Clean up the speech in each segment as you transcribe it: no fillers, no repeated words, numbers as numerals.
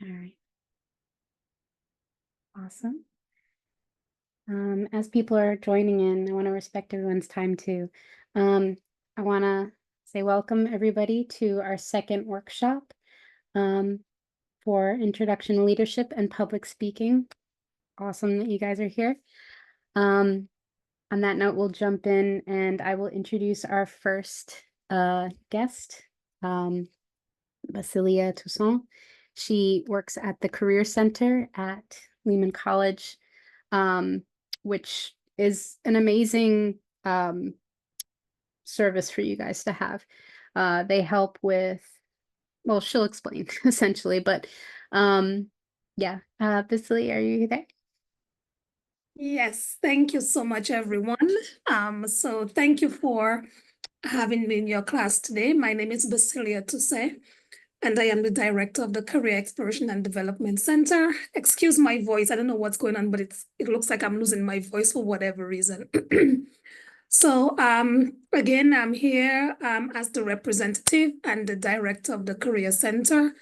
All right. Awesome. As people are joining in, I want to respect everyone's time too. I want to say welcome everybody to our second workshop for Introduction to Leadership and Public Speaking. Awesome that you guys are here. On that note, we'll jump in and I will introduce our first guest, Basilia Toussaint. She works at the Career Center at Lehman College, which is an amazing service for you guys to have. They help with, well, she'll explain essentially, but yeah, Basilia, are you there? Yes, thank you so much, everyone. So thank you for having me in your class today. My name is Basilia Toussaint, and I am the director of the Career Exploration and Development Center. Excuse my voice. I don't know what's going on, but it looks like I'm losing my voice for whatever reason. So again, I'm here as the representative and the director of the Career Center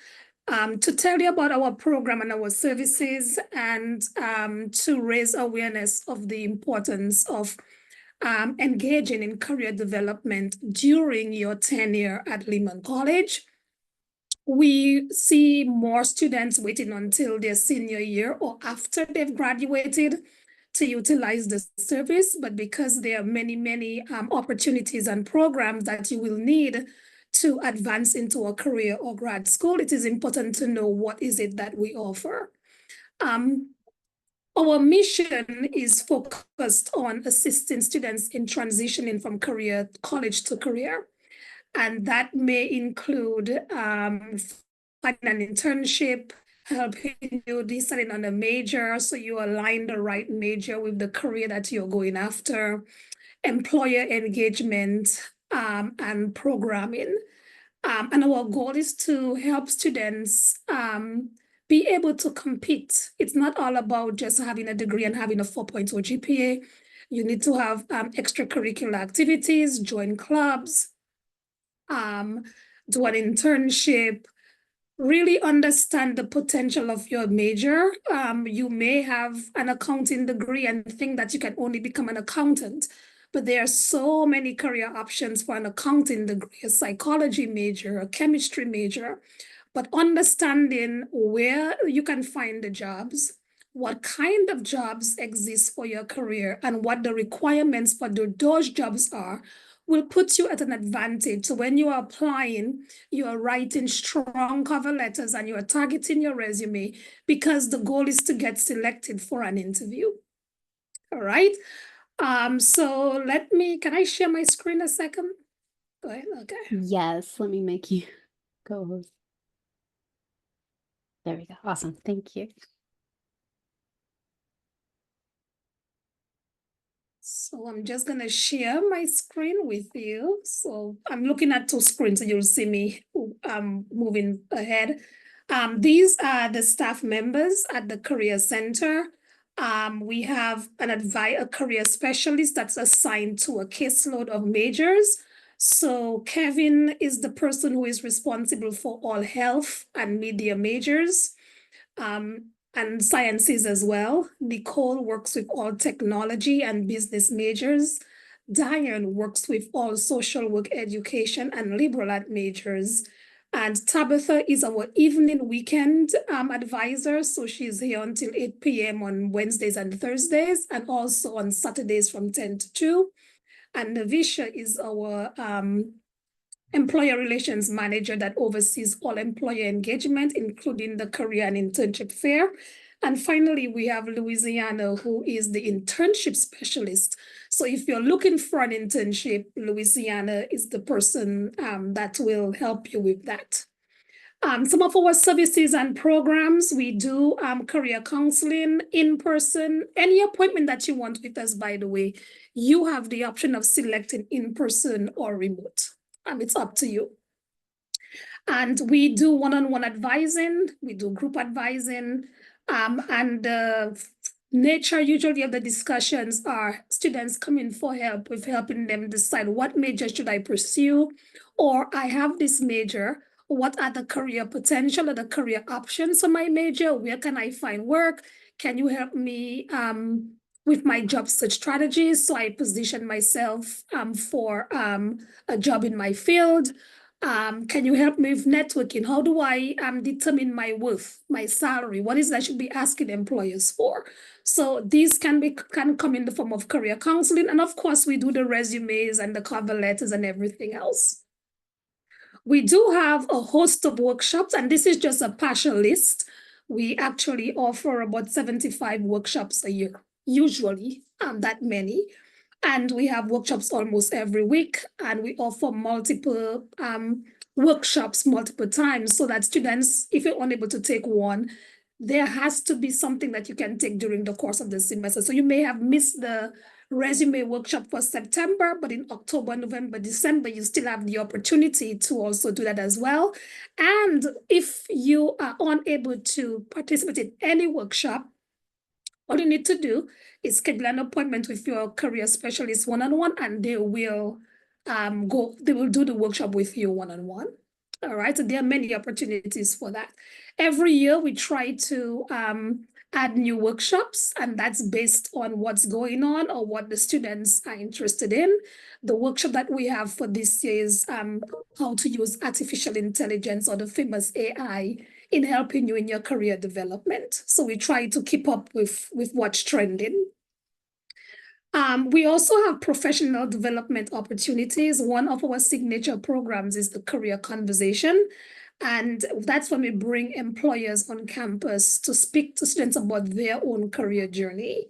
to tell you about our program and our services and to raise awareness of the importance of engaging in career development during your tenure at Lehman College. We see more students waiting until their senior year or after they've graduated to utilize the service, but because there are many opportunities and programs that you will need to advance into a career or grad school, it is important to know what is it that we offer. Our mission is focused on assisting students in transitioning from college to career. And that may include finding an internship, helping you deciding on a major, so you align the right major with the career that you're going after, employer engagement, and programming. And our goal is to help students be able to compete. It's not all about just having a degree and having a 4.0 GPA. You need to have extracurricular activities, join clubs, do an internship, really understand the potential of your major. You may have an accounting degree and think that you can only become an accountant, but there are so many career options for an accounting degree, a psychology major, a chemistry major, but understanding where you can find the jobs, what kind of jobs exist for your career, and what the requirements for those jobs are will put you at an advantage. So when you are applying, you are writing strong cover letters and you are targeting your resume because the goal is to get selected for an interview. All right. So can I share my screen a second? Go ahead. Okay. Yes, let me make you co-host. There we go. Awesome. Thank you. So I'm just going to share my screen with you. So I'm looking at two screens, so you'll see me moving ahead. These are the staff members at the Career Center. We have a career specialist that's assigned to a caseload of majors. So Kevin is the person who is responsible for all health and media majors. And sciences as well. Nicole works with all technology and business majors. Diane works with all social work, education, and liberal art majors. And Tabitha is our evening weekend advisor. So she's here until 8 p.m. on Wednesdays and Thursdays, and also on Saturdays from 10 to 2. And Navisha is our employer relations manager that oversees all employer engagement, including the career and internship fair. And finally, we have Louisiana, who is the internship specialist. So if you're looking for an internship, Louisiana is the person that will help you with that. Some of our services and programs, we do career counseling in person. Any appointment that you want with us, by the way, you have the option of selecting in person or remote. It's up to you. And we do one-on-one advising, we do group advising, and the nature usually of the discussions are students coming for help with helping them decide what major should I pursue, or I have this major, What are the career potential or the career options for my major? Where can I find work? Can you help me with my job search strategies so I position myself for a job in my field? Can you help me with networking? How do I determine my worth, my salary? What is it I should be asking employers for? So these can come in the form of career counseling. And of course, we do the resumes and the cover letters and everything else. We do have a host of workshops, and this is just a partial list. We actually offer about 75 workshops a year, usually that many. And we have workshops almost every week, and we offer multiple workshops multiple times so that students, if you're unable to take one, there has to be something that you can take during the course of the semester. So you may have missed the resume workshop for September, but in October, November, December, you still have the opportunity to also do that as well. And if you are unable to participate in any workshop, all you need to do is schedule an appointment with your career specialist one-on-one, and they will do the workshop with you one-on-one. All right, so there are many opportunities for that. Every year we try to add new workshops, and that's based on what's going on or what the students are interested in. The workshop that we have for this year is how to use artificial intelligence, or the famous AI, in helping you in your career development. So we try to keep up with what's trending. We also have professional development opportunities. One of our signature programs is the Career Conversation. And that's when we bring employers on campus to speak to students about their own career journey.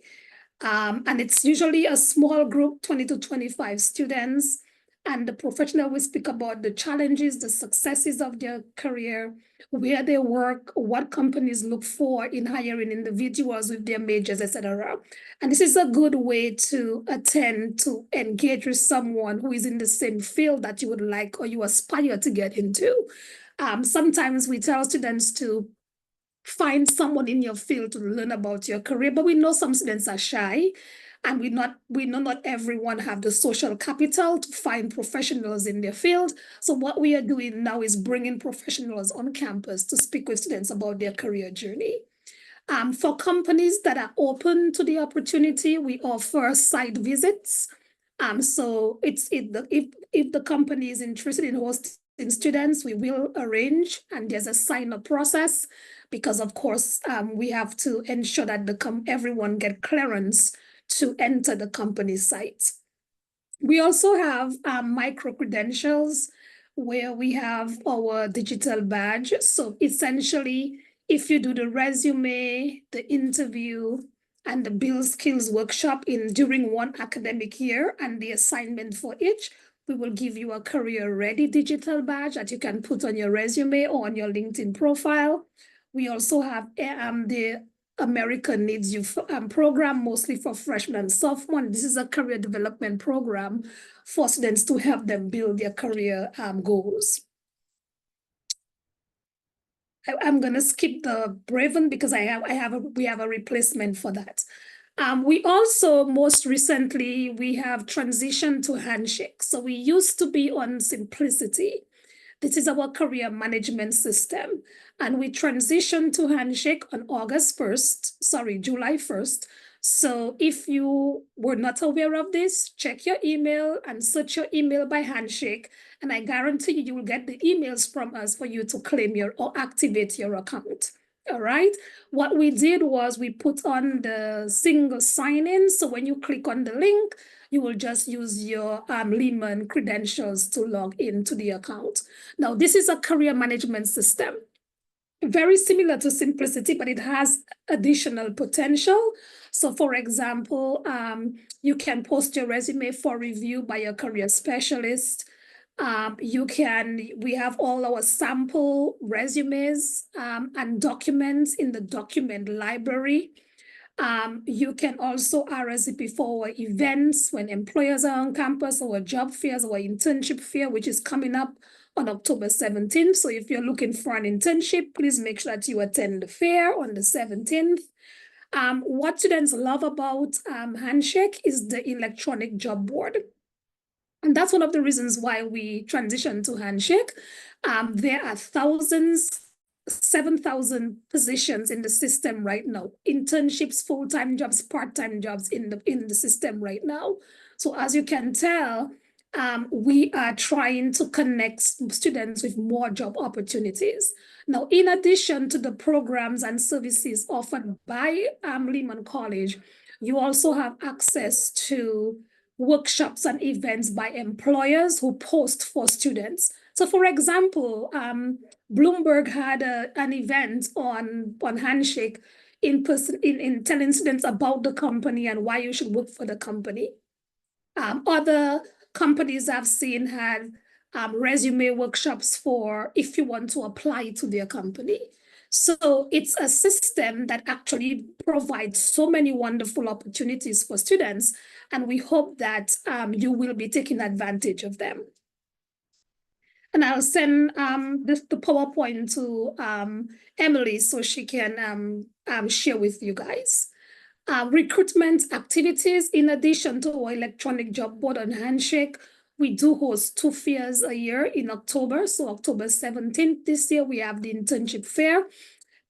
And it's usually a small group, 20 to 25 students. And the professional will speak about the challenges, the successes of their career, where they work, what companies look for in hiring individuals with their majors, etc. And this is a good way to attend to engage with someone who is in the same field that you would like or you aspire to get into. Sometimes we tell students to find someone in your field to learn about your career, but we know some students are shy, and we know not everyone have the social capital to find professionals in their field. So what we are doing now is bringing professionals on campus to speak with students about their career journey. For companies that are open to the opportunity, we offer site visits. So if the company is interested in hosting students, we will arrange, and there's a sign-up process, because of course we have to ensure that everyone get clearance to enter the company site. We also have micro credentials, where we have our digital badge. So essentially, if you do the resume, the interview, and the build skills workshop during one academic year, and the assignment for each, we will give you a career ready digital badge that you can put on your resume or on your LinkedIn profile. We also have the America Needs You program, mostly for freshmen and sophomore. This is a career development program for students to help them build their career goals. I'm gonna skip the Braven because we have a replacement for that. We also, most recently, we have transitioned to Handshake. So we used to be on Simplicity. This is our career management system. And we transitioned to Handshake on July 1st. So if you were not aware of this, check your email and search your email by Handshake. And I guarantee you will get the emails from us for you to claim or activate your account. All right. What we did was we put on the single sign-in. So when you click on the link, you will just use your Lehman credentials to log into the account. Now, this is a career management system, very similar to Simplicity, but it has additional potential. So for example, you can post your resume for review by a career specialist. We have all our sample resumes and documents in the document library. You can also RSVP for events when employers are on campus, or job fairs, or internship fair, which is coming up on October 17th. So if you're looking for an internship, please make sure that you attend the fair on the 17th. What students love about Handshake is the electronic job board. And that's one of the reasons why we transitioned to Handshake. There are 7,000 positions in the system right now. Internships, full-time jobs, part-time jobs in the system right now. So as you can tell, we are trying to connect students with more job opportunities. Now, in addition to the programs and services offered by Lehman College, you also have access to workshops and events by employers who post for students. So for example, Bloomberg had an event on Handshake in person in telling students about the company and why you should work for the company. Other companies I've seen had resume workshops for if you want to apply to their company. So it's a system that actually provides so many wonderful opportunities for students, and we hope that you will be taking advantage of them. And I'll send the PowerPoint to Emily so she can share with you guys. Recruitment activities, in addition to our electronic job board on Handshake, we do host 2 fairs a year in October. So October 17th this year, we have the internship fair.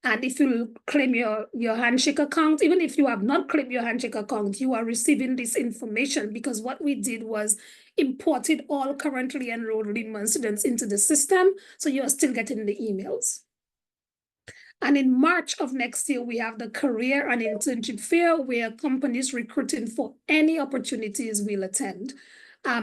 And if you claim your Handshake account, even if you have not claimed your Handshake account, you are receiving this information, because what we did was imported all currently enrolled Lehman students into the system. So you are still getting the emails. And in March of next year, we have the career and internship fair where companies recruiting for any opportunities will attend.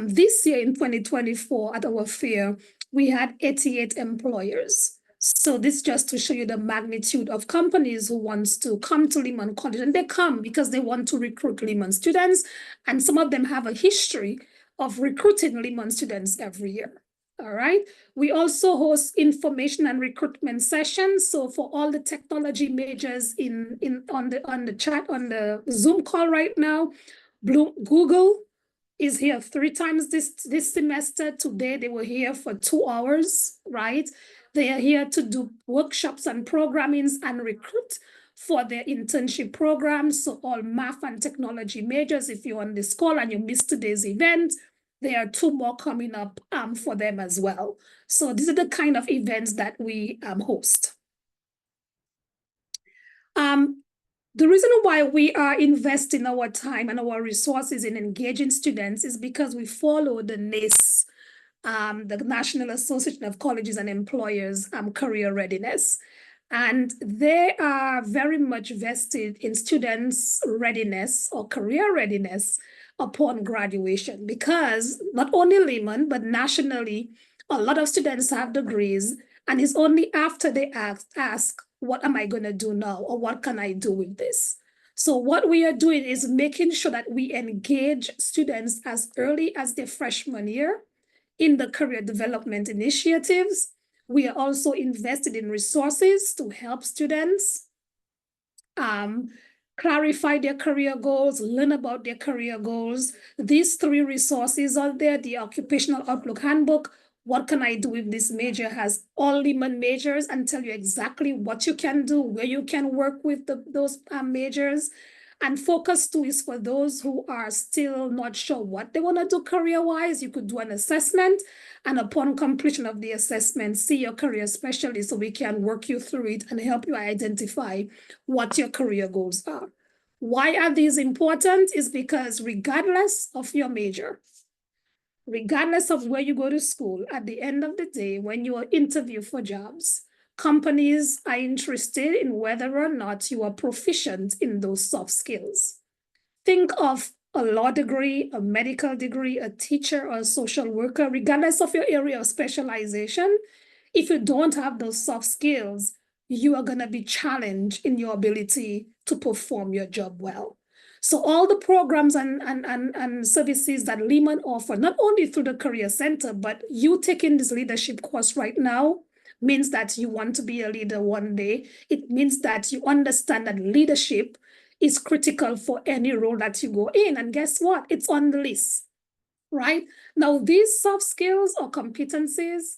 This year in 2024 at our fair, we had 88 employers. So this just to show you the magnitude of companies who wants to come to Lehman College, and they come because they want to recruit Lehman students. And some of them have a history of recruiting Lehman students every year. All right. We also host information and recruitment sessions. So for all the technology majors on the chat on the Zoom call right now, Google is here 3 times this semester. Today they were here for 2 hours, right? They are here to do workshops and programmings and recruit for their internship programs. So all math and technology majors, if you're on this call and you missed today's event, there are 2 more coming up for them as well. So these are the kind of events that we host. The reason why we are investing our time and our resources in engaging students is because we follow the NACE, the National Association of Colleges and Employers career readiness. And they are very much vested in students' readiness or career readiness upon graduation, because not only Lehman, but nationally, a lot of students have degrees, and it's only after they ask, what am I going to do now? Or what can I do with this? So what we are doing is making sure that we engage students as early as their freshman year in the career development initiatives. We are also invested in resources to help students clarify their career goals, learn about their career goals. These 3 resources are there: the Occupational Outlook Handbook, what can I do if this major, has all Lehman majors and tell you exactly what you can do, where you can work with those majors. And Focus 2 is for those who are still not sure what they want to do career-wise. You could do an assessment, and upon completion of the assessment, see your career specialist so we can work you through it and help you identify what your career goals are. Why are these important? Is because regardless of your major, regardless of where you go to school, at the end of the day, when you are interviewed for jobs, companies are interested in whether or not you are proficient in those soft skills. Think of a law degree, a medical degree, a teacher, or a social worker, regardless of your area of specialization. If you don't have those soft skills, you are going to be challenged in your ability to perform your job well. So all the programs and services that Lehman offer, not only through the Career Center, but you taking this leadership course right now means that you want to be a leader one day. It means that you understand that leadership is critical for any role that you go in. And guess what? It's on the list, right? Now, these soft skills or competencies,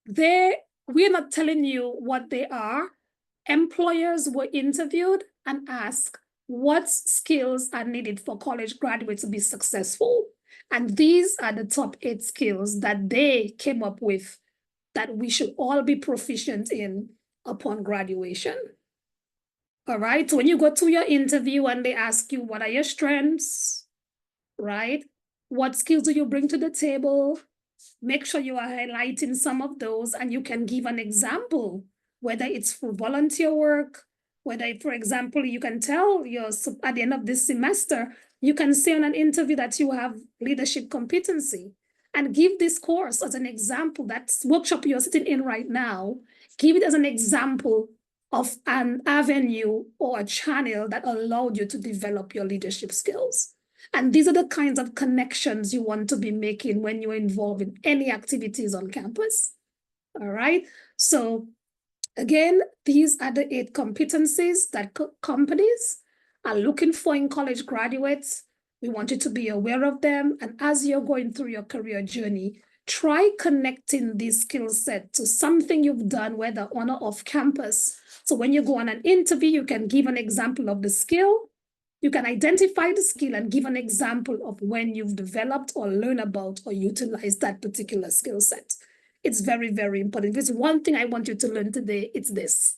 we're not telling you what they are. Employers were interviewed and asked what skills are needed for college graduates to be successful. And these are the top 8 skills that they came up with that we should all be proficient in upon graduation. All right, so when you go to your interview and they ask you, what are your strengths, right? What skills do you bring to the table? Make sure you are highlighting some of those and you can give an example, whether it's for volunteer work, whether, for example, you can tell at the end of this semester, you can say on an interview that you have leadership competency and give this course as an example. That workshop you're sitting in right now, give it as an example of an avenue or a channel that allowed you to develop your leadership skills. And these are the kinds of connections you want to be making when you're involved in any activities on campus. All right. So again, these are the 8 competencies that companies are looking for in college graduates. We want you to be aware of them. And as you're going through your career journey, try connecting this skill set to something you've done, whether on or off campus. So when you go on an interview, you can give an example of the skill. You can identify the skill and give an example of when you've developed or learned about or utilized that particular skill set. It's very, very important. If there's one thing I want you to learn today, it's this,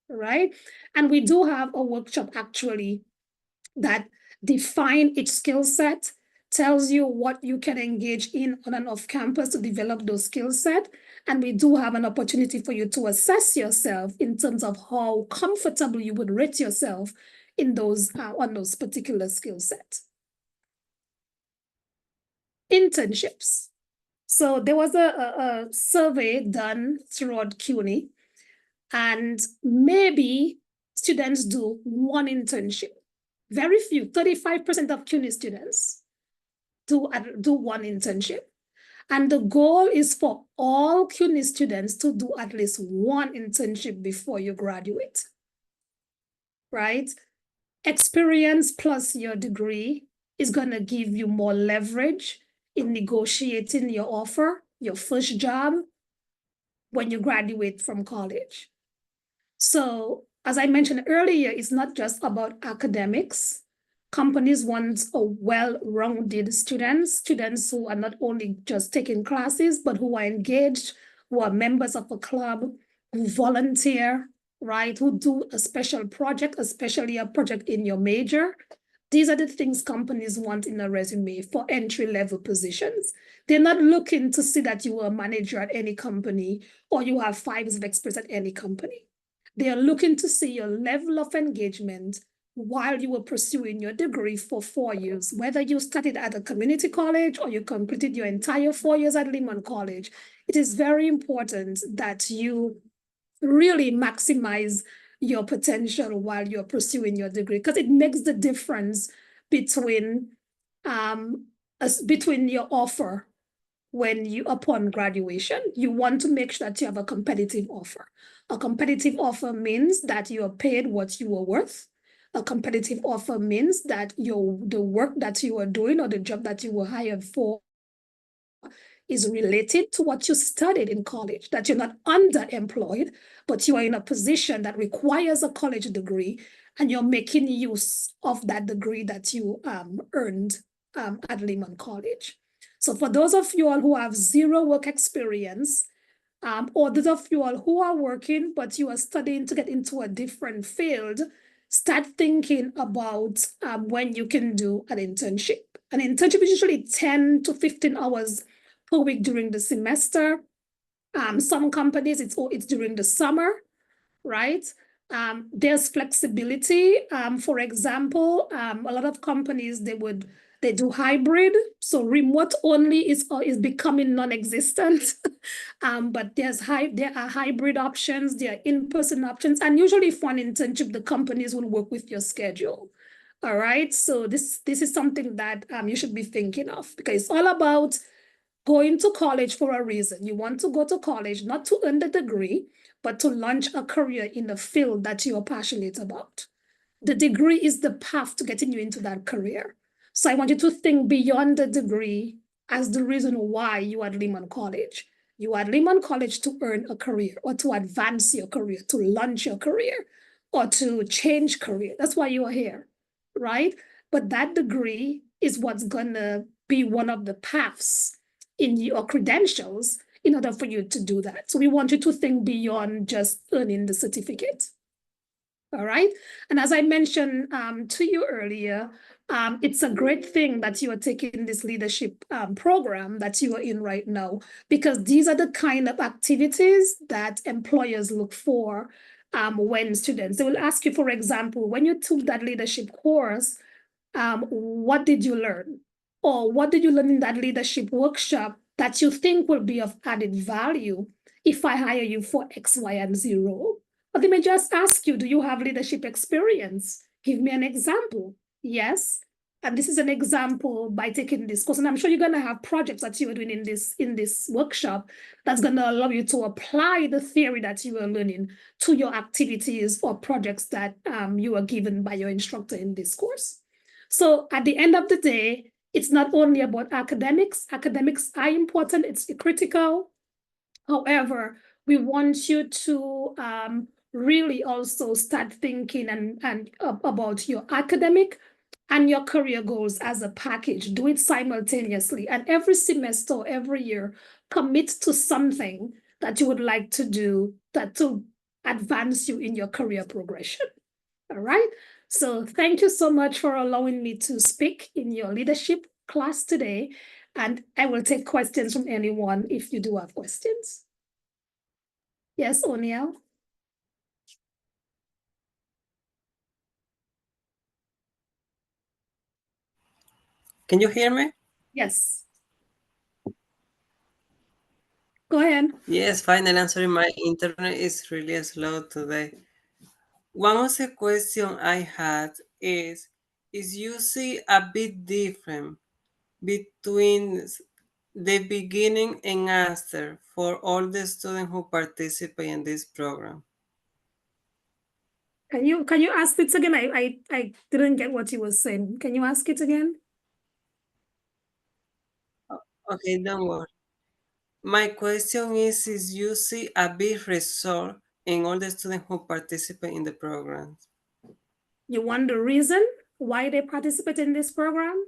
right? And we do have a workshop actually that define each skill set, tells you what you can engage in on and off campus to develop those skill set. And we do have an opportunity for you to assess yourself in terms of how comfortable you would rate yourself in those on those particular skill sets. Internships. So there was a survey done throughout CUNY, and maybe students do one internship. Very few, 35% of CUNY students do one internship. And the goal is for all CUNY students to do at least one internship before you graduate, right? Experience plus your degree is going to give you more leverage in negotiating your offer, your first job, when you graduate from college. So, as I mentioned earlier, it's not just about academics. Companies want a well-rounded students who are not only just taking classes, but who are engaged, who are members of a club, who volunteer, right? Who do a special project, especially a project in your major. These are the things companies want in a resume for entry-level positions. They're not looking to see that you were a manager at any company or you have 5 years of experience at any company. They are looking to see your level of engagement while you were pursuing your degree for 4 years, whether you studied at a community college or you completed your entire 4 years at Lehman College. It is very important that you really maximize your potential while you're pursuing your degree, because it makes the difference between your offer when you upon graduation. You want to make sure that you have a competitive offer. A competitive offer means that you are paid what you are worth. A competitive offer means that the work that you are doing or the job that you were hired for is related to what you studied in college, that you're not underemployed, but you are in a position that requires a college degree and you're making use of that degree that you earned at Lehman College. So for those of you all who have 0 work experience, or those of you all who are working, but you are studying to get into a different field, start thinking about when you can do an internship. An internship is usually 10 to 15 hours per week during the semester. Some companies, it's during the summer, right? There's flexibility. For example, a lot of companies, they do hybrid, so remote only is becoming non-existent. But there are hybrid options, there are in-person options, and usually for an internship, the companies will work with your schedule. All right, so this is something that you should be thinking of, because it's all about going to college for a reason. You want to go to college not to earn the degree, but to launch a career in the field that you are passionate about. The degree is the path to getting you into that career. So I want you to think beyond the degree as the reason why you are at Lehman College. You are at Lehman College to earn a career or to advance your career, to launch your career or to change career. That's why you are here, right? But that degree is what's gonna be one of the paths in your credentials in order for you to do that. So we want you to think beyond just earning the certificate. All right. And as I mentioned to you earlier, it's a great thing that you are taking this leadership program that you are in right now, because these are the kind of activities that employers look for when students, they will ask you, for example, when you took that leadership course, what did you learn? Or what did you learn in that leadership workshop that you think will be of added value if I hire you for X, Y, and Z role? But they may just ask you, do you have leadership experience? Give me an example. Yes. And this is an example by taking this course. And I'm sure you're going to have projects that you are doing in this workshop that's going to allow you to apply the theory that you are learning to your activities or projects that you are given by your instructor in this course. So at the end of the day, it's not only about academics. Academics are important, it's critical. However, we want you to really also start thinking and about your academic and your career goals as a package. Do it simultaneously. And every semester, every year, commit to something that you would like to do that to advance you in your career progression. All right. So thank you so much for allowing me to speak in your leadership class today. And I will take questions from anyone if you do have questions. Yes, O'Neill? Can you hear me? Yes. Go ahead. Yes, finally. I'm sorry, my internet is really slow today. One of the questions I had is you see a bit different between the beginning and after for all the students who participate in this program? Can you ask it again? I didn't get what you were saying. Can you ask it again? Okay, don't worry. My question is you see a big result in all the students who participate in the program? You want the reason why they participate in this program?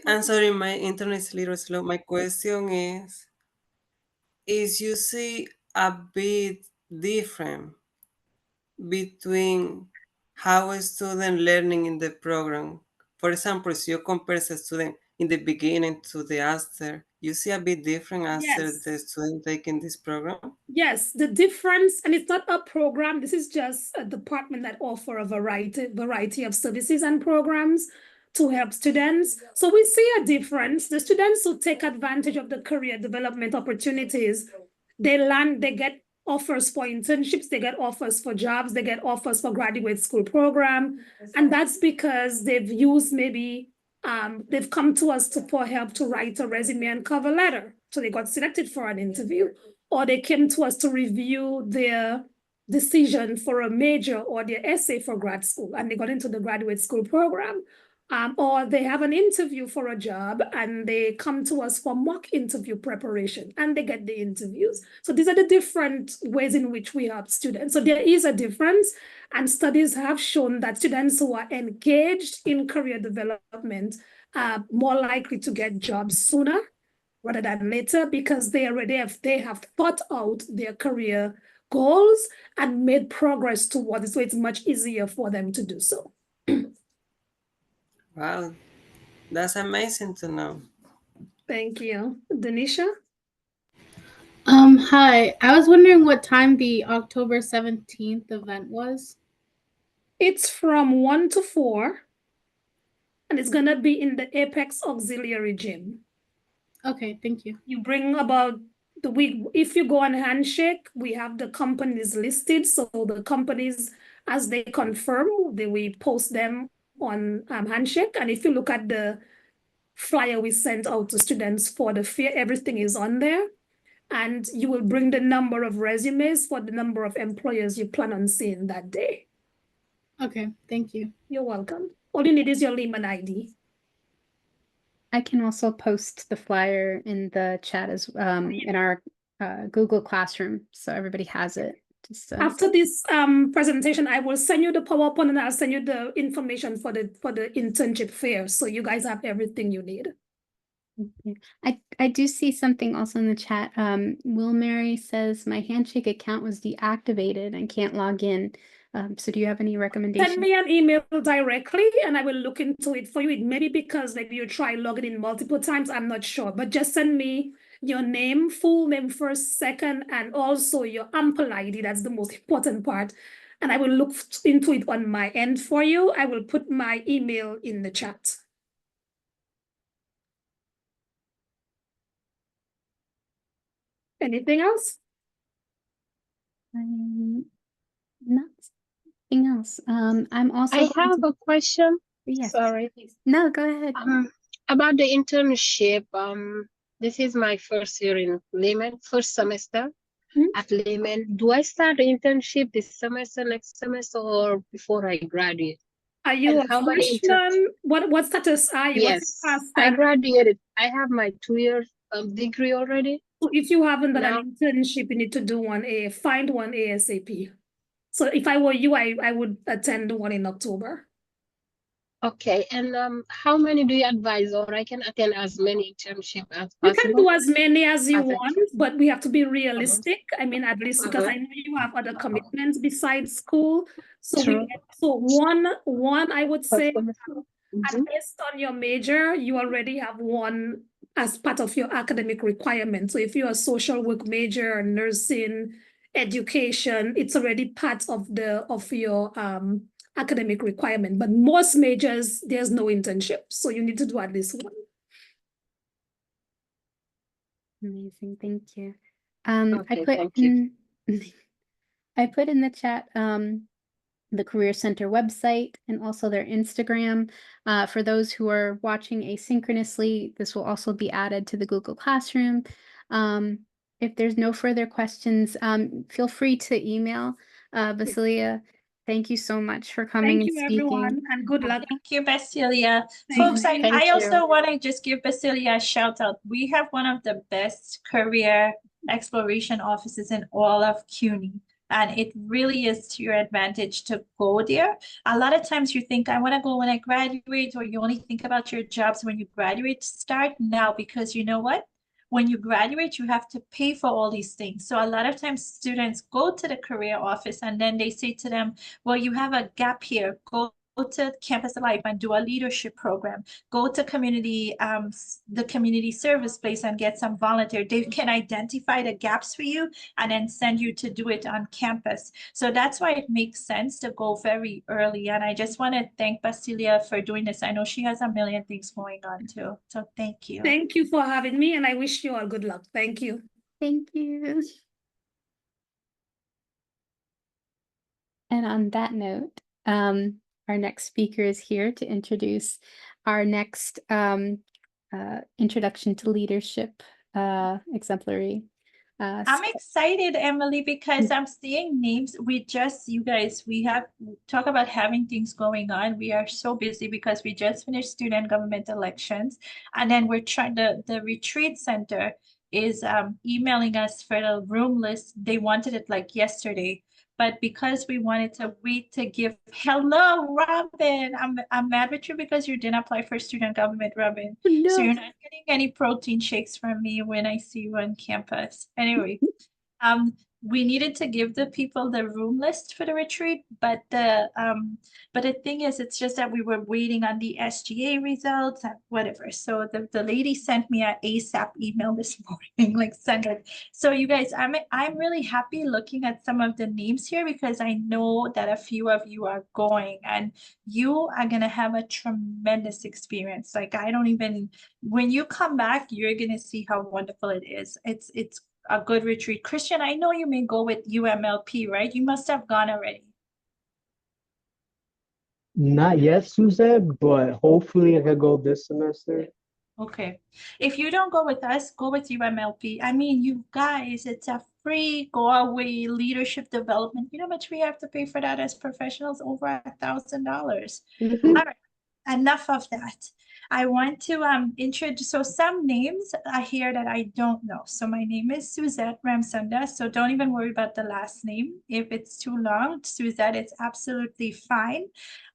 I'm sorry, my internet is a little slow. My question is you see a bit different between how a student learning in the program. For example, if you compare the student in the beginning to the after, you see a bit different after Yes. the student taking this program? Yes, the difference, and it's not a program, this is just a department that offer a variety of services and programs to help students. So we see a difference. The students who take advantage of the career development opportunities, they get offers for internships, they get offers for jobs, they get offers for graduate school program. And that's because they've used they've come to us for help to write a resume and cover letter. So they got selected for an interview, or they came to us to review their decision for a major or their essay for grad school, and they got into the graduate school program. Or they have an interview for a job and they come to us for mock interview preparation and they get the interviews. So these are the different ways in which we help students. So there is a difference, and studies have shown that students who are engaged in career development are more likely to get jobs sooner rather than later, because they have thought out their career goals and made progress towards it. So it's much easier for them to do so. Wow, that's amazing to know. Thank you. Denisha? Hi. I was wondering what time the October 17th event was. It's from 1 to 4, and it's gonna be in the Apex Auxiliary Gym. Okay, thank you. You bring about if you go on Handshake, we have the companies listed. So the companies, as they confirm, we post them on Handshake. And if you look at the flyer we sent out to students for the fair, everything is on there. And you will bring the number of resumes for the number of employers you plan on seeing that day. Okay, thank you. You're welcome. All you need is your Lehman ID. I can also post the flyer in the chat as in our Google Classroom, so everybody has it. Just After this presentation, I will send you the PowerPoint and I'll send you the information for the internship fair. So you guys have everything you need. Thank you. I do see something also in the chat. Will Mary says my Handshake account was deactivated and can't log in. So do you have any Send recommendations? me an email directly and I will look into it for you. It may be because maybe you try logging in multiple times. I'm not sure, but just send me your name, full name first, second, and also your Ample ID. That's the most important part. And I will look into it on my end for you. I will put my email in the chat. Anything else? Nothing else. I'm also I going have to, a question. yes, Sorry. please. No, go ahead. About the internship. This is my first year in Lehman, first semester at Lehman. Do I start the internship this semester, next semester, or before I graduate? Are you And a how many freshman? What status are you? What's your Yes, past I status? graduated. I have my 2 year degree already. So if you haven't done Now, an internship, you need to do one find one ASAP. So if I were you, I would attend the one in October. okay. And how many do you advise, or I can attend as many internship as You can possible? do as many as you As I want, can. but we have to be realistic. I mean, at least because I know you have other commitments besides school. So True. one I would say, Mhm. based on your major, you already have one as part of your academic requirement. So if you're a social work major, nursing, education, it's already part of your academic requirement. But most majors, there's no internship. So you need to do at least one. Amazing, thank you. Okay, thank you. I put in the chat the Career Center website and also their Instagram. For those who are watching asynchronously, this will also be added to the Google Classroom. If there's no further questions, feel free to email Basilia. Thank you so much for coming Thank and you, speaking. everyone, and good luck. Thank you, Basilia. Thank Folks, you. Thank I you. also want to just give Basilia a shout out. We have one of the best career exploration offices in all of CUNY. And it really is to your advantage to go there. A lot of times you think, I want to go when I graduate, or you only think about your jobs when you graduate. Start now, because you know what? When you graduate, you have to pay for all these things. So a lot of times students go to the career office and then they say to them, well, you have a gap here. Go to Campus Life and do a leadership program. Go to the community service place and get some volunteer. They can identify the gaps for you and then send you to do it on campus. So that's why it makes sense to go very early. And I just want to thank Basilia for doing this. I know she has a million things going on too. So thank you. Thank you for having me, and I wish you all good luck. Thank you. Thank you. And on that note, our next speaker is here to introduce our next introduction to leadership exemplary. I'm excited, Emily, because I'm seeing names. You guys, we have talk about having things going on. We are so busy because we just finished student government elections, and then we're trying the retreat center is emailing us for the room list. They wanted it like yesterday, but because we wanted to wait to give hello, Robin. I'm mad with you because you didn't apply for student government, Robin. So No. you're not getting any protein shakes from me when I see you on campus. Anyway, we needed to give the people the room list for the retreat, but the thing is, it's just that we were waiting on the SGA results and whatever. So the lady sent me an ASAP email this morning, like send it. So you guys, I'm really happy looking at some of the names here because I know that a few of you are going and you are gonna have a tremendous experience. Like when you come back, you're gonna see how wonderful it is. It's a good retreat. Christian, I know you may go with UMLP, right? You must have gone already. Not yet, Suzette, but hopefully I could go this semester. Okay. If you don't go with us, go with UMLP. I mean, you guys, it's a free go away leadership development. You know how much we have to pay for that as professionals? Over $1,000. All right. Enough of that. I want to introduce, so some names are here that I don't know. So my name is Suzette Ramsunda, so don't even worry about the last name. If it's too long, Suzette, it's absolutely fine.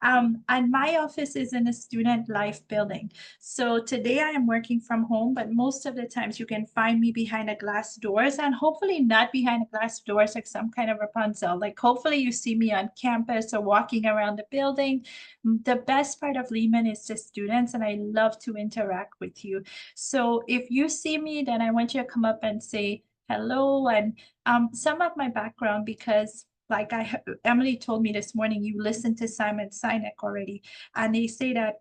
And my office is in a student life building. So today I am working from home, but most of the times you can find me behind a glass doors, and hopefully not behind a glass doors like some kind of Rapunzel. Like hopefully you see me on campus or walking around the building. The best part of Lehman is the students, and I love to interact with you. So if you see me, then I want you to come up and say hello and sum up my background, because like Emily told me this morning, you listened to Simon Sinek already, and they say that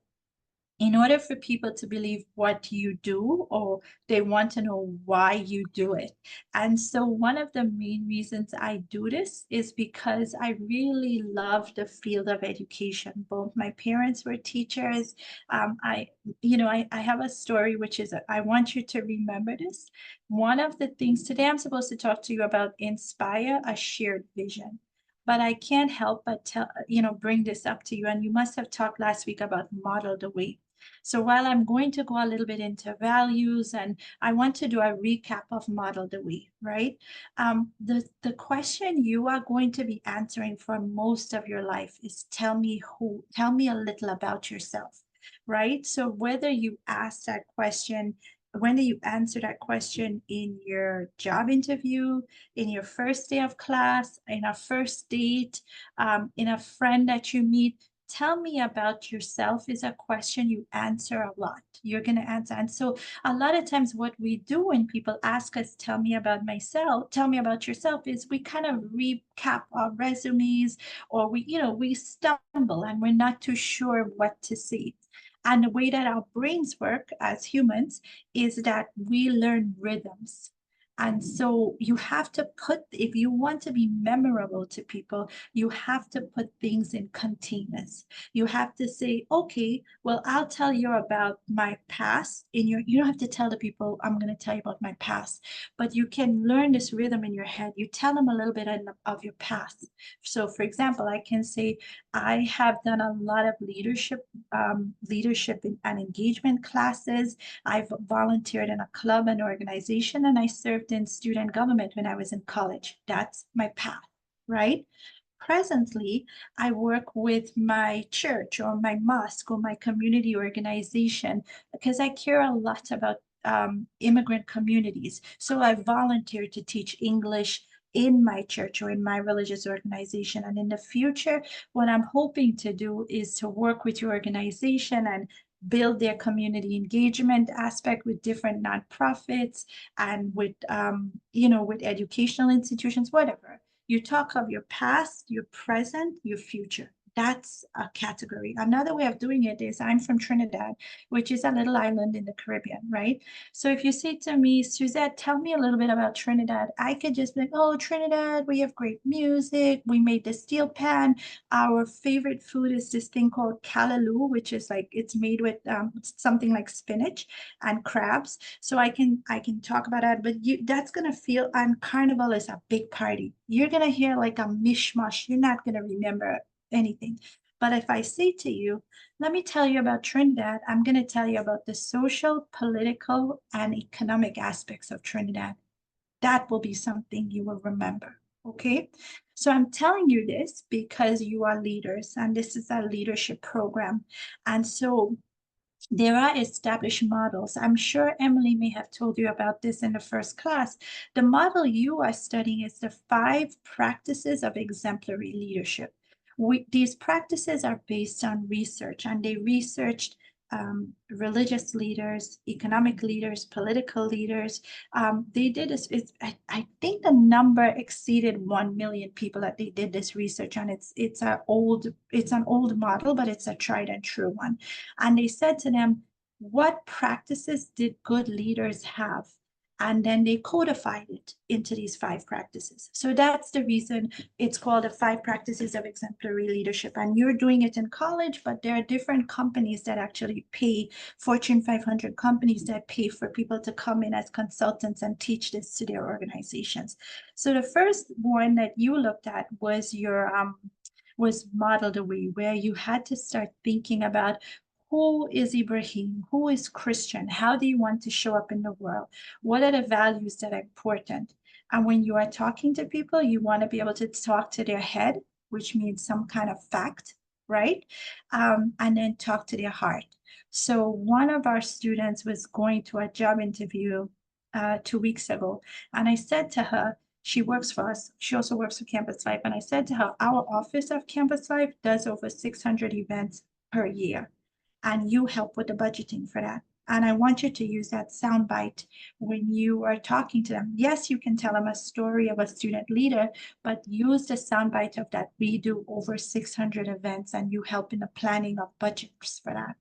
in order for people to believe what you do, or they want to know why you do it. And so one of the main reasons I do this is because I really love the field of education. Both my parents were teachers. I have a story, which is, I want you to remember this. One of the things today I'm supposed to talk to you about inspire a shared vision. But I can't help but bring this up to you. And you must have talked last week about model the way. So while I'm going to go a little bit into values, and I want to do a recap of model the way, right? The question you are going to be answering for most of your life is tell me a little about yourself, right? So whether you ask that question, when you answer that question in your job interview, in your first day of class, in a first date, in a friend that you meet, tell me about yourself is a question you answer a lot. You're going to answer. And so a lot of times what we do when people ask us, tell me about myself, tell me about yourself, is we kind of recap our resumes, or we stumble and we're not too sure what to say. And the way that our brains work as humans is that we learn rhythms. And so you have to if you want to be memorable to people, you have to put things in containers. You have to say, okay, well, I'll tell you about my past. You don't have to tell the people, I'm going to tell you about my past, but you can learn this rhythm in your head. You tell them a little bit of your past. So for example, I can say, I have done a lot of leadership and engagement classes. I've volunteered in a club and organization, and I served in student government when I was in college. That's my path, right? Presently, I work with my church or my mosque or my community organization because I care a lot about immigrant communities. So I volunteer to teach English in my church or in my religious organization. And in the future, what I'm hoping to do is to work with your organization and build their community engagement aspect with different nonprofits and with with educational institutions, whatever. You talk of your past, your present, your future. That's a category. Another way of doing it is, I'm from Trinidad, which is a little island in the Caribbean, right? So if you say to me, Suzette, tell me a little bit about Trinidad, I could just be like, oh, Trinidad, we have great music. We made the steel pan. Our favorite food is this thing called callaloo, which is like, it's made with something like spinach and crabs. So I can talk about that, but that's gonna feel, and Carnival is a big party. You're gonna hear like a mishmash. You're not gonna remember anything. But if I say to you, let me tell you about Trinidad, I'm going to tell you about the social, political, and economic aspects of Trinidad. That will be something you will remember. Okay. So I'm telling you this because you are leaders, and this is a leadership program. And so there are established models. I'm sure Emily may have told you about this in the first class. The model you are studying is the 5 practices of exemplary leadership. These practices are based on research, and they researched religious leaders, economic leaders, political leaders. They did this. I think the number exceeded 1 million people that they did this research on. It's an old model, but it's a tried and true one. And they said to them, what practices did good leaders have? And then they codified it into these 5 practices. So that's the reason it's called the 5 practices of exemplary leadership. And you're doing it in college, but there are different companies that actually pay, Fortune 500 companies that pay for people to come in as consultants and teach this to their organizations. So the first one that you looked at was your was Model the Way, where you had to start thinking about who is Ibrahim? Who is Christian? How do you want to show up in the world? What are the values that are important? And when you are talking to people, you want to be able to talk to their head, which means some kind of fact, right? And then talk to their heart. So one of our students was going to a job interview 2 weeks ago, and I said to her, she works for us. She also works for Campus Life. And I said to her, our office of Campus Life does over 600 events per year, and you help with the budgeting for that. And I want you to use that soundbite when you are talking to them. Yes, you can tell them a story of a student leader, but use the soundbite of that. We do over 600 events and you help in the planning of budgets for that.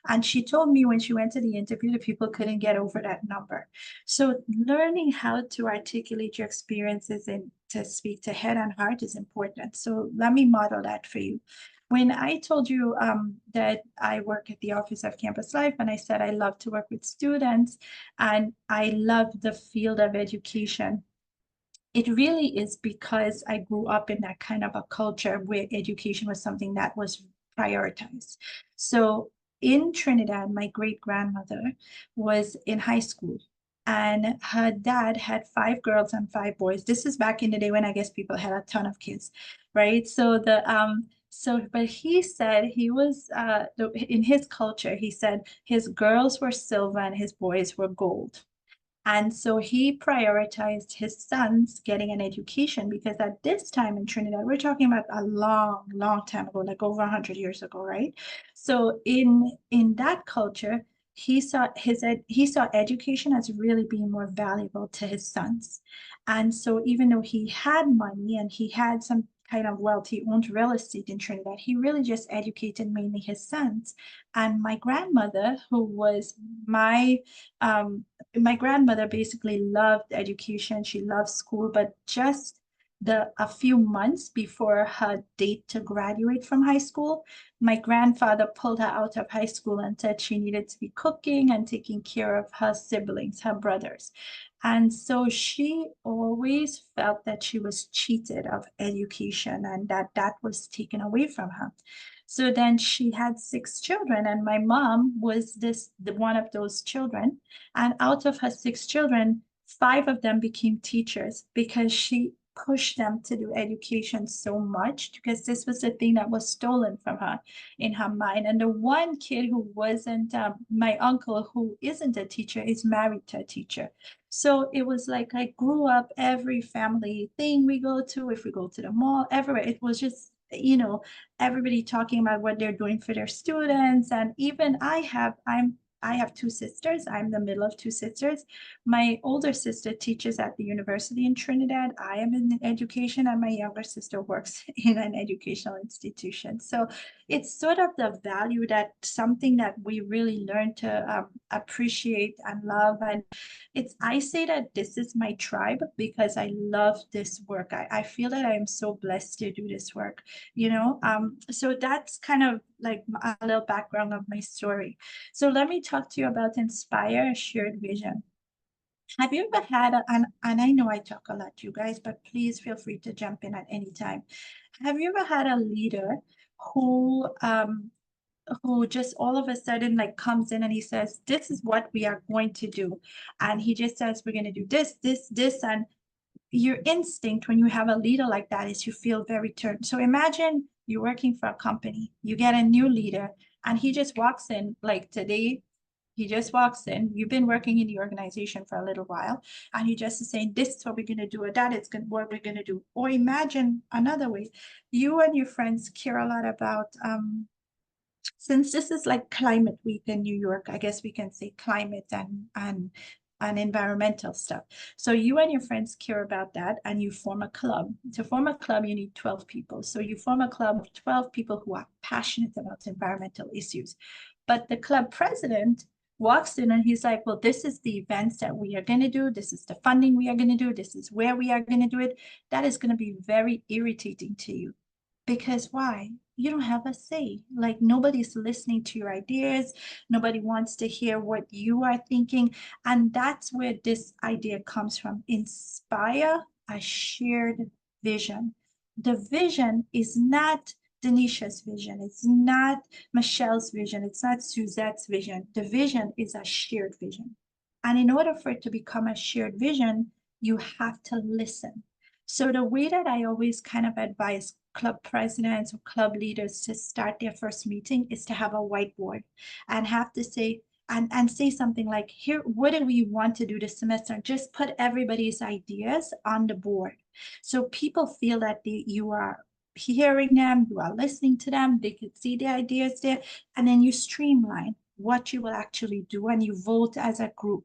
And she told me when she went to the interview, the people couldn't get over that number. So learning how to articulate your experiences and to speak to head and heart is important. So let me model that for you. When I told you that I work at the Office of Campus Life, and I said I love to work with students and I love the field of education, it really is because I grew up in that kind of a culture where education was something that was prioritized. So in Trinidad, my great grandmother was in high school, and her dad had 5 girls and 5 boys. This is back in the day when I guess people had a ton of kids, right? But he said he was in his culture, he said his girls were silver and his boys were gold. And so he prioritized his sons getting an education because at this time in Trinidad, we're talking about a long, long time ago, like over 100 years ago, right? So in that culture, he saw education as really being more valuable to his sons. And so even though he had money and he had some kind of wealth, he owned real estate in Trinidad, he really just educated mainly his sons. And my grandmother, who was my grandmother basically loved education. She loved school, but just a few months before her date to graduate from high school, my grandfather pulled her out of high school and said she needed to be cooking and taking care of her siblings, her brothers. And so she always felt that she was cheated of education and that was taken away from her. So then she had 6 children, and my mom was the one of those children. And out of her 6 children, 5 of them became teachers because she pushed them to do education so much because this was the thing that was stolen from her in her mind. And the one kid who wasn't, my uncle, who isn't a teacher, is married to a teacher. So it was like I grew up, every family thing we go to, if we go to the mall, everywhere, it was just, everybody talking about what they're doing for their students. And even I have 2 sisters. I'm the middle of 2 sisters. My older sister teaches at the university in Trinidad. I am in education, and my younger sister works in an educational institution. So it's sort of the value, that something that we really learn to appreciate and love. And I say that this is my tribe because I love this work. I feel that I am so blessed to do this work, so that's kind of like a little background of my story. So let me talk to you about inspire a shared vision. Have you ever had and I know I talk a lot, you guys, but please feel free to jump in at any time. Have you ever had a leader who just all of a sudden like comes in and he says, this is what we are going to do, and he just says, we're going to do this, and your instinct when you have a leader like that is you feel very turned. So imagine you're working for a company, you get a new leader, and he just walks in, like today, he just walks in. You've been working in the organization for a little while, and he just is saying, this is what we're going to do, or that is what we're going to do. Or imagine another way, you and your friends care a lot about since this is like climate week in New York, I guess we can say climate and environmental stuff. So you and your friends care about that, and you form a club. To form a club, you need 12 people. So you form a club of 12 people who are passionate about environmental issues. But the club president walks in and he's like, well, this is the events that we are going to do. This is the funding we are going to do. This is where we are going to do it. That is going to be very irritating to you. Because why? You don't have a say. Like nobody's listening to your ideas. Nobody wants to hear what you are thinking. And that's where this idea comes from. Inspire a shared vision. The vision is not Denisha's vision. It's not Michelle's vision. It's not Suzette's vision. The vision is a shared vision. And in order for it to become a shared vision, you have to listen. So the way that I always kind of advise club presidents or club leaders to start their first meeting is to have a whiteboard and have to say, and say something like, here, what do we want to do this semester? Just put everybody's ideas on the board. So people feel that you are hearing them, you are listening to them, they could see the ideas there, and then you streamline what you will actually do and you vote as a group.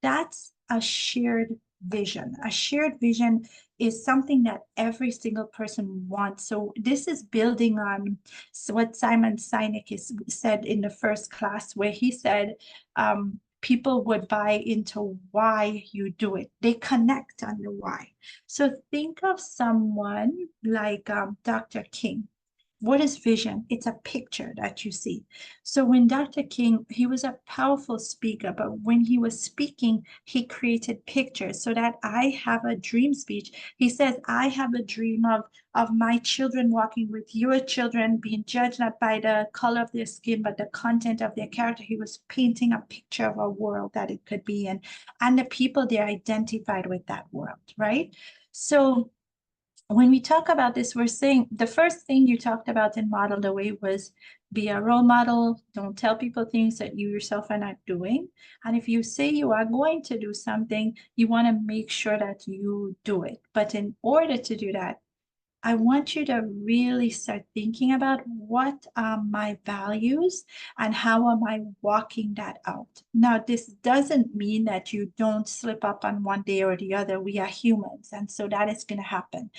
That's a shared vision. A shared vision is something that every single person wants. So this is building on what Simon Sinek said in the first class, where he said, people would buy into why you do it. They connect on the why. So think of someone like Dr. King. What is vision? It's a picture that you see. So when Dr. King, he was a powerful speaker, but when he was speaking, he created pictures. So that I have a dream speech. He says, I have a dream of my children walking with your children, being judged not by the color of their skin, but the content of their character. He was painting a picture of a world that it could be in, and the people they identified with that world, right? So when we talk about this, we're saying the first thing you talked about in Model the Way was be a role model. Don't tell people things that you yourself are not doing. And if you say you are going to do something, you want to make sure that you do it. But in order to do that, I want you to really start thinking about what are my values and how am I walking that out. Now, this doesn't mean that you don't slip up on one day or the other. We are humans, and so that is going to happen.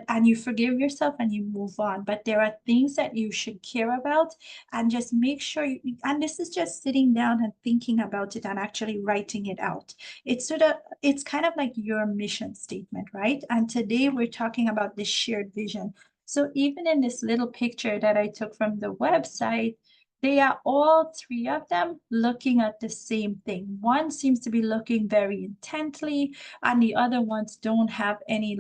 And you forgive yourself and you move on. But there are things that you should care about, and just make sure and this is just sitting down and thinking about it and actually writing it out. It's kind of like your mission statement, right? And today we're talking about this shared vision. So even in this little picture that I took from the website, they are all three of them looking at the same thing. One seems to be looking very intently, and the other ones don't have any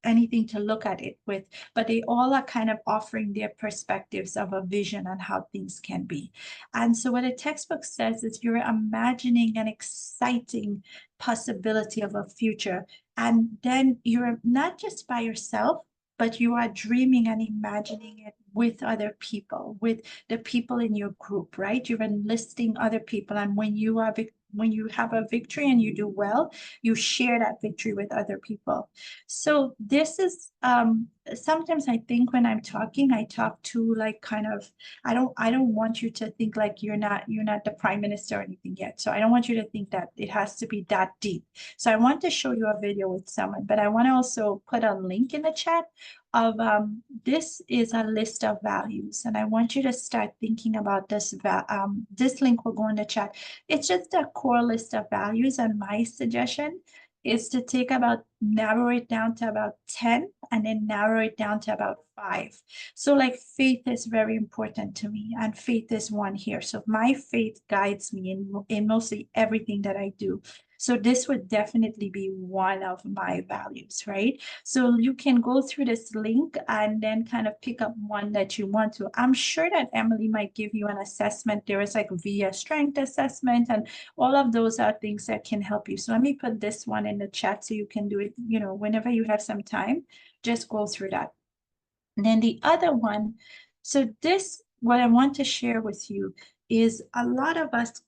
anything to look at it with, but they all are kind of offering their perspectives of a vision on how things can be. And so what a textbook says is you're imagining an exciting possibility of a future. And then you're not just by yourself, but you are dreaming and imagining it with other people, with the people in your group, right? You're enlisting other people. And when you have a victory and you do well, you share that victory with other people. So this is sometimes I think when I'm talking, I talk to like kind of, I don't want you to think like you're not the prime minister or anything yet. So I don't want you to think that it has to be that deep. So I want to show you a video with someone, but I want to also put a link in the chat of this is a list of values, and I want you to start thinking about this. This link will go in the chat. It's just a core list of values, and my suggestion is to narrow it down to about 10 and then narrow it down to about 5. So like faith is very important to me, and faith is one here. So my faith guides me in mostly everything that I do. So this would definitely be one of my values, right? So you can go through this link and then kind of pick up one that you want to. I'm sure that Emily might give you an assessment. There is like VIA strength assessment, and all of those are things that can help you. So let me put this one in the chat so you can do it, whenever you have some time, just go through that. And then the other one, so this, what I want to share with you is a lot of us,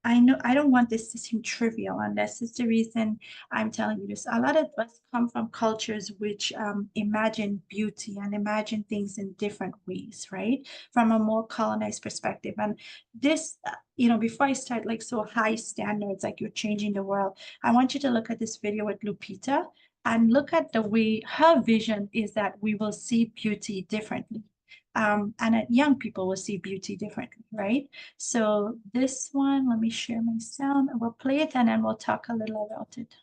I know I don't want this to seem trivial, and this is the reason I'm telling you this. A lot of us come from cultures which imagine beauty and imagine things in different ways, right? From a more colonized perspective. And this, before I start like so high standards, like you're changing the world, I want you to look at this video with Lupita and look at the way her vision is that we will see beauty differently. And that young people will see beauty differently, right? So this one, let me share my sound. We'll play it and then we'll talk a little about it.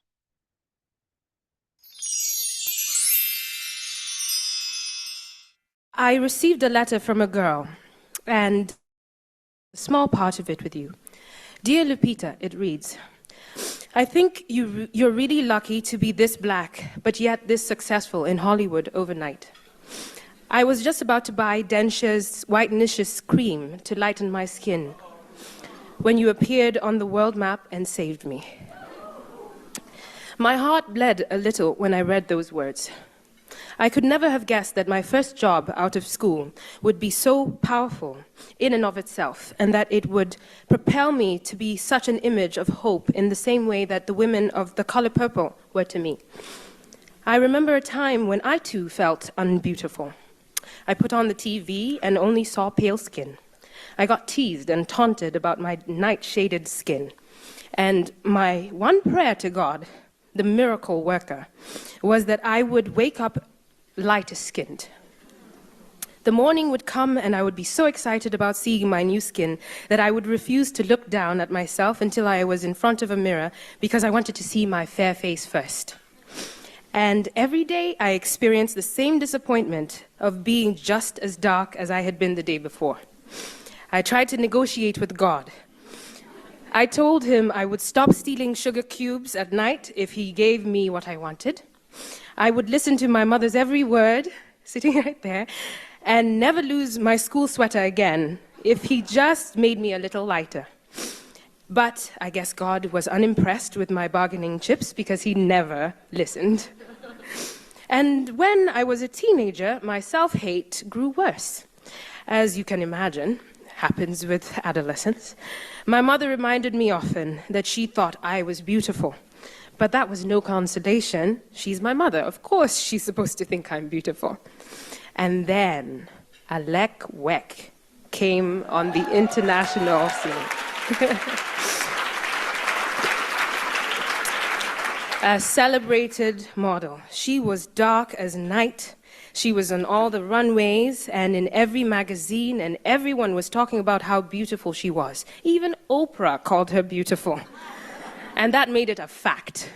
I received a letter from a girl, and a small part of it with you. Dear Lupita, it reads, I think you're really lucky to be this black, but yet this successful in Hollywood overnight. I was just about to buy Densher's Whitenicious cream to lighten my skin when you appeared on the world map and saved me. My heart bled a little when I read those words. I could never have guessed that my first job out of school would be so powerful in and of itself, and that it would propel me to be such an image of hope in the same way that the women of The Color Purple were to me. I remember a time when I too felt unbeautiful. I put on the TV and only saw pale skin. I got teased and taunted about my night-shaded skin. And my one prayer to God, the miracle worker, was that I would wake up lighter-skinned. The morning would come and I would be so excited about seeing my new skin that I would refuse to look down at myself until I was in front of a mirror because I wanted to see my fair face first. And every day I experienced the same disappointment of being just as dark as I had been the day before. I tried to negotiate with God. I told him I would stop stealing sugar cubes at night if he gave me what I wanted. I would listen to my mother's every word, sitting right there, and never lose my school sweater again if he just made me a little lighter. But I guess God was unimpressed with my bargaining chips because he never listened. And when I was a teenager, my self-hate grew worse. As you can imagine, happens with adolescence. My mother reminded me often that she thought I was beautiful. But that was no consolation. She's my mother. Of course she's supposed to think I'm beautiful. And then Alec Weck came on the international scene. A celebrated model. She was dark as night. She was on all the runways and in every magazine, and everyone was talking about how beautiful she was. Even Oprah called her beautiful. And that made it a fact.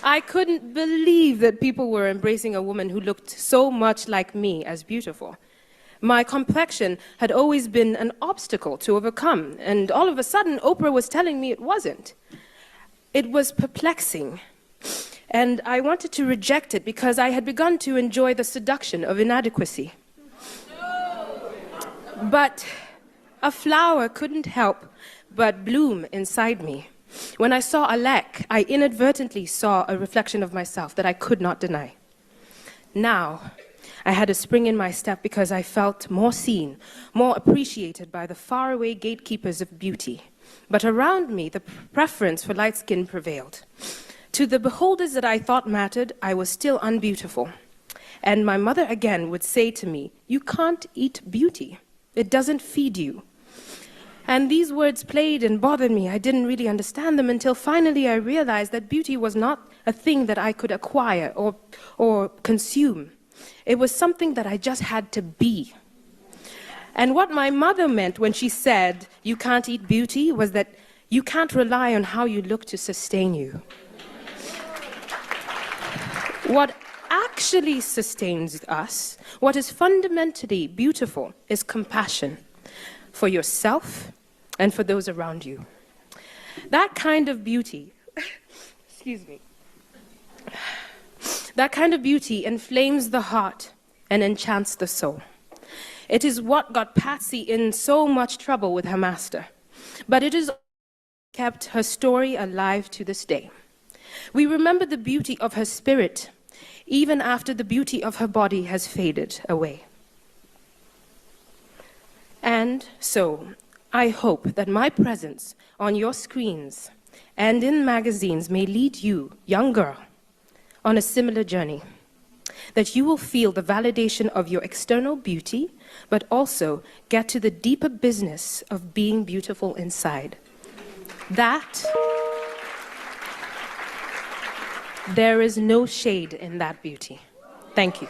I couldn't believe that people were embracing a woman who looked so much like me as beautiful. My complexion had always been an obstacle to overcome, and all of a sudden, Oprah was telling me it wasn't. It was perplexing, and I wanted to reject it because I had begun to enjoy the seduction of inadequacy. But a flower couldn't help but bloom inside me. When I saw Alec, I inadvertently saw a reflection of myself that I could not deny. Now, I had a spring in my step because I felt more seen, more appreciated by the faraway gatekeepers of beauty. But around me, the preference for light skin prevailed. To the beholders that I thought mattered, I was still unbeautiful. And my mother again would say to me, "You can't eat beauty. It doesn't feed you." And these words played and bothered me. I didn't really understand them until finally I realized that beauty was not a thing that I could acquire or consume. It was something that I just had to be. And what my mother meant when she said, "You can't eat beauty," was that you can't rely on how you look to sustain you. What actually sustains us, what is fundamentally beautiful, is compassion for yourself and for those around you. That kind of beauty, excuse me, that kind of beauty inflames the heart and enchants the soul. It is what got Patsy in so much trouble with her master, but it is kept her story alive to this day. We remember the beauty of her spirit, even after the beauty of her body has faded away. And so, I hope that my presence on your screens and in magazines may lead you, young girl, on a similar journey, that you will feel the validation of your external beauty, but also get to the deeper business of being beautiful inside. That, there is no shade in that beauty. Thank you.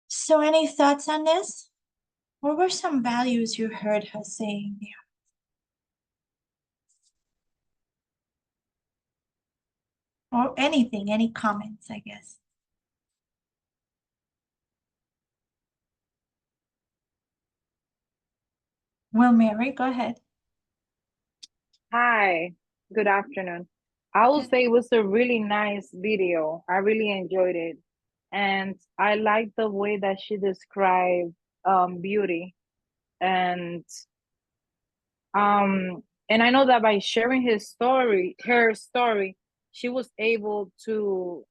So any thoughts on this? What were some values you heard her saying there? Or anything, any comments, I guess. Well, Mary, go ahead. Hi. Good afternoon. I will Good. say it was a really nice video. I really enjoyed it. And I like the way that she described beauty. And and I know that by sharing her story, she was able to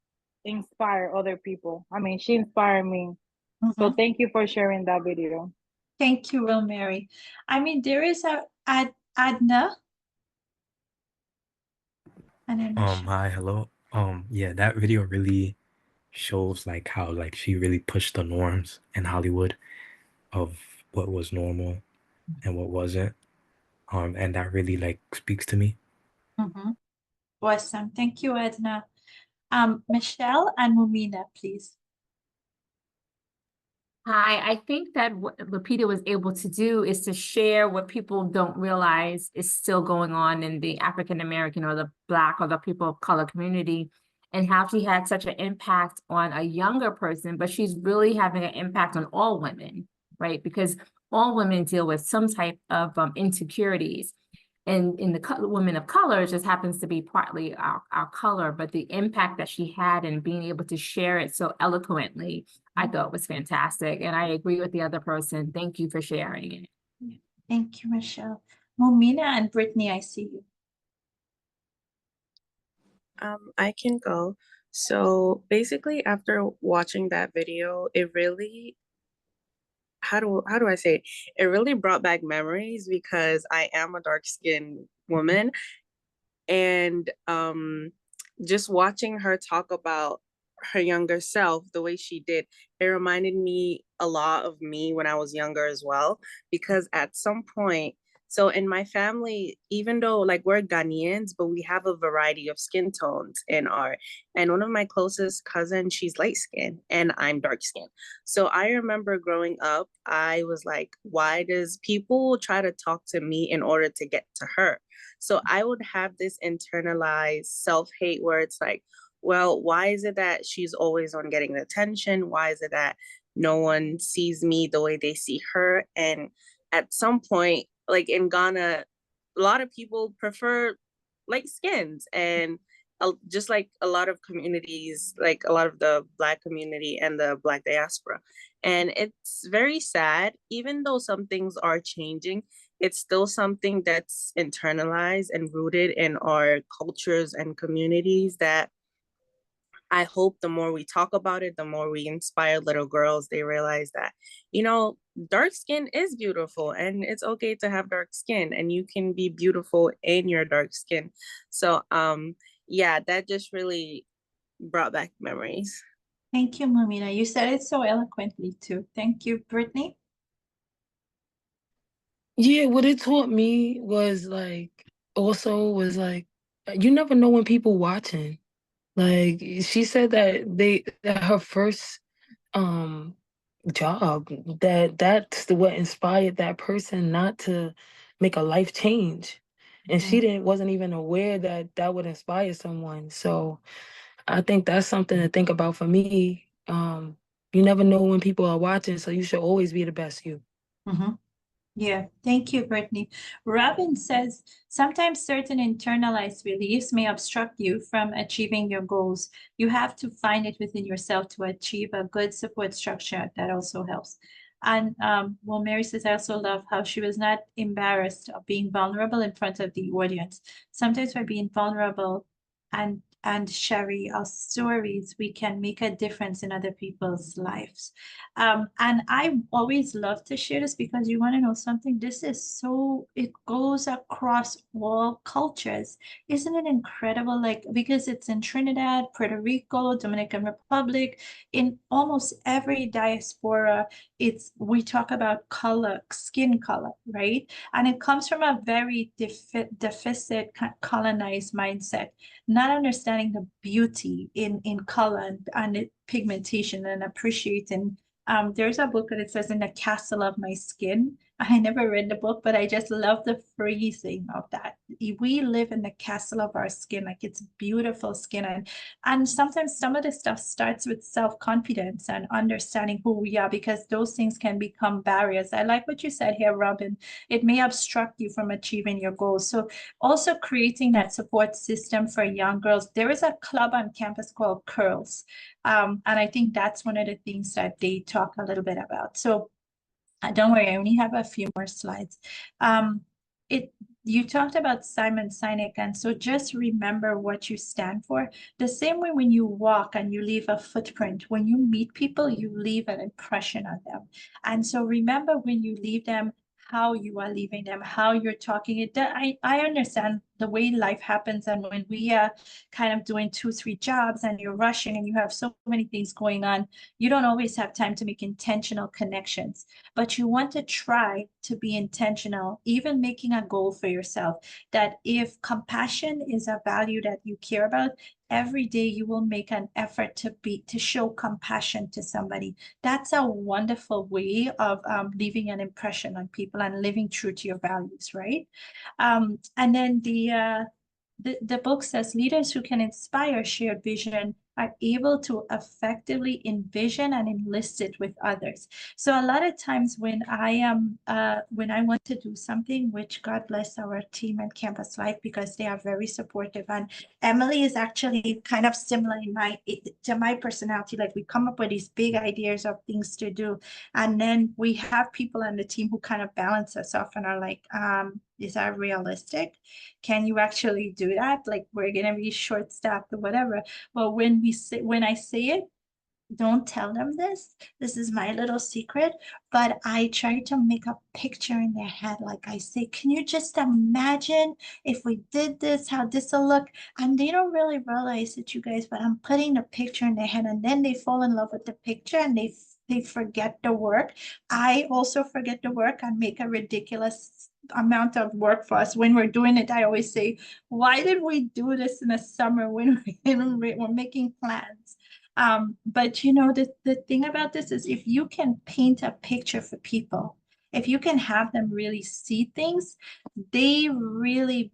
inspire other people. I mean, she inspired me. So Mhm. thank you for sharing that video. Thank you, Will Mary. I mean, there is a Adna, and then Michelle. Hi, hello. Yeah, that video really shows like how like she really pushed the norms in Hollywood of what was normal and what wasn't. And that really like speaks to me. Mhm. Awesome. Thank you, Edna. Michelle and Mumina, please. Hi, I think that what Lupita was able to do is to share what people don't realize is still going on in the African American or the Black or the people of color community, and how she had such an impact on a younger person, but she's really having an impact on all women, right? Because all women deal with some type of insecurities. And in the women of color, it just happens to be partly our color, but the impact that she had in being able to share it so eloquently, I thought was fantastic. And I agree with the other person. Thank you for sharing it. Yeah. Thank you, Michelle. Mumina and Brittany, I see you. I can go. So basically, after watching that video, it really, how do I say it? It really brought back memories because I am a dark-skinned woman, and just watching her talk about her younger self the way she did, it reminded me a lot of me when I was younger as well, because at some point, so in my family, even though like we're Ghanaians, but we have a variety of skin tones in our, and one of my closest cousins, she's light skinned and I'm dark skinned. So I remember growing up, I was like, why does people try to talk to me in order to get to her? So I would have this internalized self-hate where it's like, well, why is it that she's always on getting the attention? Why is it that no one sees me the way they see her? And at some point, like in Ghana, a lot of people prefer light skins, and just like a lot of communities, like a lot of the Black community and the Black diaspora. And it's very sad, even though some things are changing, it's still something that's internalized and rooted in our cultures and communities that I hope the more we talk about it, the more we inspire little girls, they realize that, dark skin is beautiful and it's okay to have dark skin and you can be beautiful in your dark skin. So, yeah, that just really brought back memories. Thank you, Mumina. You said it so eloquently too. Thank you, Brittany. Yeah, what it taught me was like, also was like, you never know when people watching. Like she said that her first um job, that's what inspired that person not to make a life change. And she wasn't even aware that that would inspire someone. So I think that's something to think about for me. You never know when people are watching, so you should always be the best you. Mm-hmm. Yeah, thank you, Brittany. Robin says, sometimes certain internalized beliefs may obstruct you from achieving your goals. You have to find it within yourself to achieve a good support structure. That also helps. And well, Mary says, I also love how she was not embarrassed of being vulnerable in front of the audience. Sometimes by being vulnerable and sharing our stories, we can make a difference in other people's lives. And I always love to share this because you want to know something. This is so, it goes across all cultures. Isn't it incredible? Like, because it's in Trinidad, Puerto Rico, Dominican Republic, in almost every diaspora, we talk about color, skin color, right? And it comes from a very deficit colonized mindset, not understanding the beauty in color and pigmentation and appreciating. There's a book that it says, In the Castle of My Skin. I never read the book, but I just love the phrasing of that. We live in the castle of our skin, like it's beautiful skin. And sometimes some of the stuff starts with self-confidence and understanding who we are, because those things can become barriers. I like what you said here, Robin. It may obstruct you from achieving your goals. So also creating that support system for young girls. There is a club on campus called Curls. And I think that's one of the things that they talk a little bit about. So don't worry, I only have a few more slides. It You talked about Simon Sinek, and so just remember what you stand for. The same way when you walk and you leave a footprint, when you meet people, you leave an impression on them. And so remember when you leave them, how you are leaving them, how you're talking. I understand the way life happens, and when we are kind of doing 2, 3 jobs and you're rushing and you have so many things going on, you don't always have time to make intentional connections. But you want to try to be intentional, even making a goal for yourself, that if compassion is a value that you care about, every day you will make an effort to show compassion to somebody. That's a wonderful way of leaving an impression on people and living true to your values, right? And then the book says leaders who can inspire shared vision are able to effectively envision and enlist it with others. So a lot of times when I want to do something, which God bless our team at Campus Life because they are very supportive, and Emily is actually kind of similar to my personality. Like we come up with these big ideas of things to do, and then we have people on the team who kind of balance us off and are like, is that realistic? Can you actually do that? Like we're gonna be short staffed or whatever. But when I say it, don't tell them this. This is my little secret, but I try to make a picture in their head. Like I say, can you just imagine if we did this, how this will look? And they don't really realize it, you guys, but I'm putting the picture in their head, and then they fall in love with the picture and they forget the work. I also forget the work and make a ridiculous amount of work for us when we're doing it. I always say, why did we do this in the summer when we're making plans? But you know, the thing about this is if you can paint a picture for people, if you can have them really see things, they really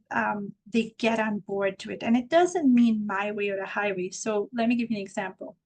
they get on board to it. And it doesn't mean my way or the highway. So let me give you an example.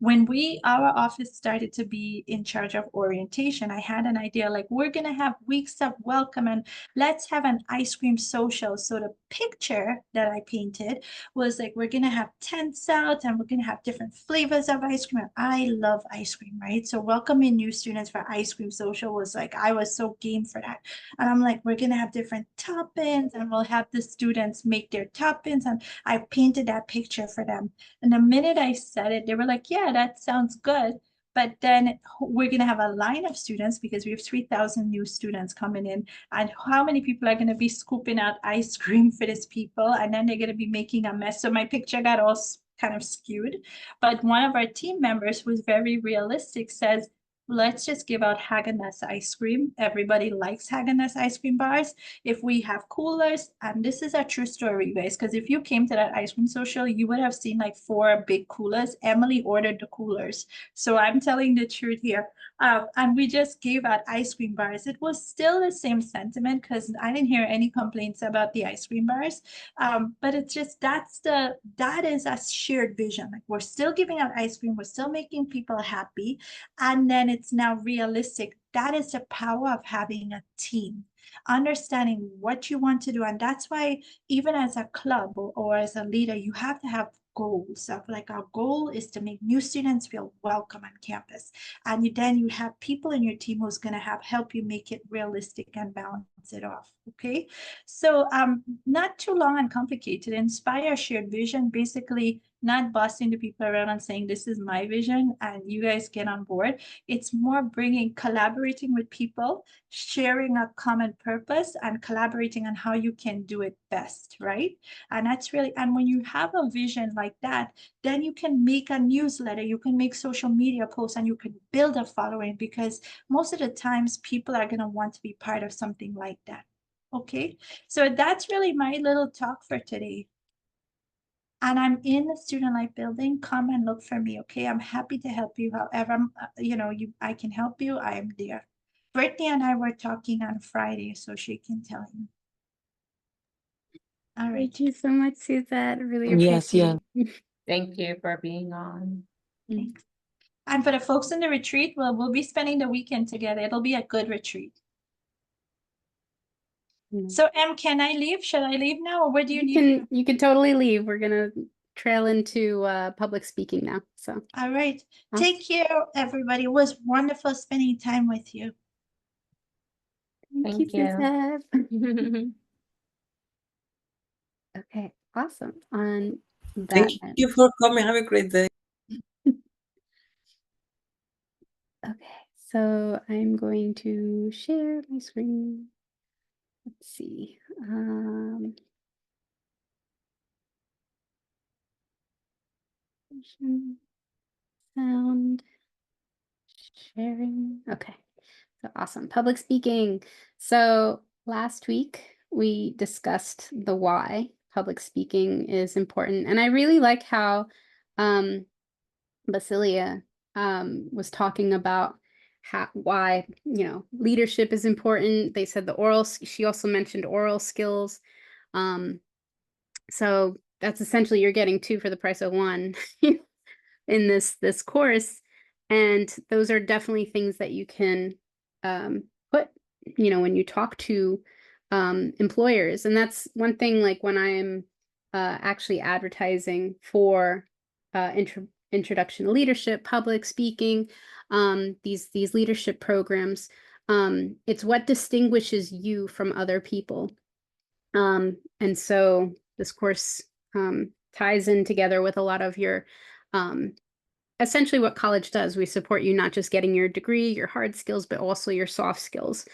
When our office started to be in charge of orientation, I had an idea like we're going to have weeks of welcome and let's have an ice cream social. So the picture that I painted was like, we're going to have tents out and we're going to have different flavors of ice cream. And I love ice cream, right? So welcoming new students for ice cream social was like, I was so game for that. And I'm like, we're going to have different toppings and we'll have the students make their toppings. And I painted that picture for them. And the minute I said it, they were like, yeah, that sounds good. But then we're going to have a line of students because we have 3,000 new students coming in. And how many people are going to be scooping out ice cream for these people? And then they're going to be making a mess. So my picture got all kind of skewed. But one of our team members, who's very realistic, says, let's just give out Haagen-Dazs ice cream. Everybody likes Haagen-Dazs ice cream bars. If we have coolers, and this is a true story, guys, because if you came to that ice cream social, you would have seen like 4 big coolers. Emily ordered the coolers. So I'm telling the truth here. And we just gave out ice cream bars. It was still the same sentiment because I didn't hear any complaints about the ice cream bars. But it's just that is a shared vision. Like we're still giving out ice cream, we're still making people happy, and then it's now realistic. That is the power of having a team, understanding what you want to do. And that's why even as a club or as a leader, you have to have goals of like our goal is to make new students feel welcome on campus. And then you have people in your team who's going to help you make it realistic and balance it off. Okay. So not too long and complicated. Inspire shared vision, basically not bossing the people around and saying this is my vision and you guys get on board. It's more collaborating with people, sharing a common purpose and collaborating on how you can do it best, right? And that's really, and when you have a vision like that, then you can make a newsletter, you can make social media posts, and you can build a following, because most of the times people are going to want to be part of something like that. Okay, so that's really my little talk for today. And I'm in the Student Life building. Come and look for me, okay? I'm happy to help you however, I can help you. I am there. Brittany and I were talking on Friday, so she can tell you. All right. Thank you so much, Suzette. I really Yes, appreciate yeah. it. Thank you for being on. Thanks. And for the folks in the retreat, well, we'll be spending the weekend together. It'll be a good retreat. So, can I leave? Should I leave now, or where do you need? You can totally leave. We're gonna trail into public speaking now. So All right. Awesome. Take care, everybody. It was wonderful spending time with you. Thank you, Suzette. Okay, awesome. On that Thank you for coming. Have a great day. Okay, so I'm going to share my screen. Let's see. Sound sharing. Okay, so awesome. Public speaking. So last week we discussed the why public speaking is important, and I really like how Basilia was talking about why leadership is important. They said the oral. She also mentioned oral skills. So that's essentially you're getting 2 for the price of 1 in this course, and those are definitely things that you can put when you talk to employers. And that's one thing, like when I'm actually advertising for introduction to leadership, public speaking, these leadership programs, it's what distinguishes you from other people. And so this course ties in together with a lot of your essentially what college does. We support you not just getting your degree, your hard skills, but also your soft skills,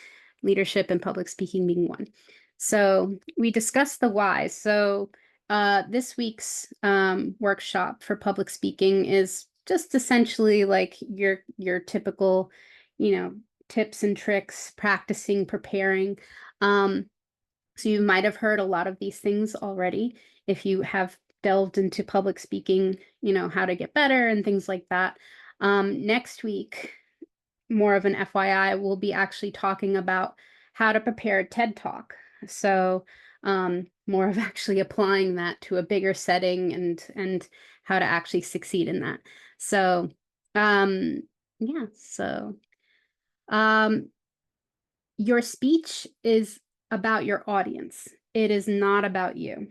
leadership and public speaking being one. So we discussed the why. So this week's workshop for public speaking is just essentially like your typical, tips and tricks, practicing, preparing. So you might have heard a lot of these things already if you have delved into public speaking, how to get better and things like that. Next week, more of an FYI, we'll be actually talking about how to prepare a TED Talk. So more of actually applying that to a bigger setting and how to actually succeed in that. So yeah, so your speech is about your audience. It is not about you.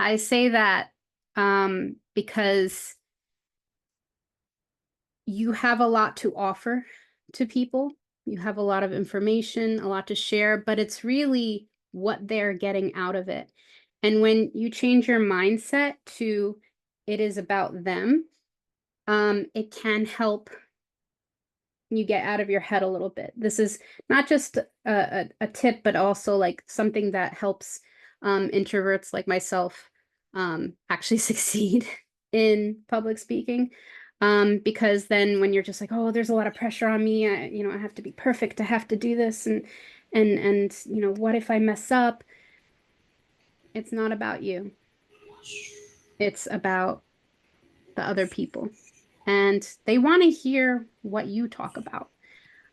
I say that because you have a lot to offer to people. You have a lot of information, a lot to share, but it's really what they're getting out of it. And when you change your mindset to it is about them, it can help you get out of your head a little bit. This is not just a tip, but also like something that helps introverts like myself actually succeed in public speaking. Because then when you're just like, oh, there's a lot of pressure on me, I have to be perfect, I have to do this, and what if I mess up? It's not about you. It's about the other people. And they want to hear what you talk about.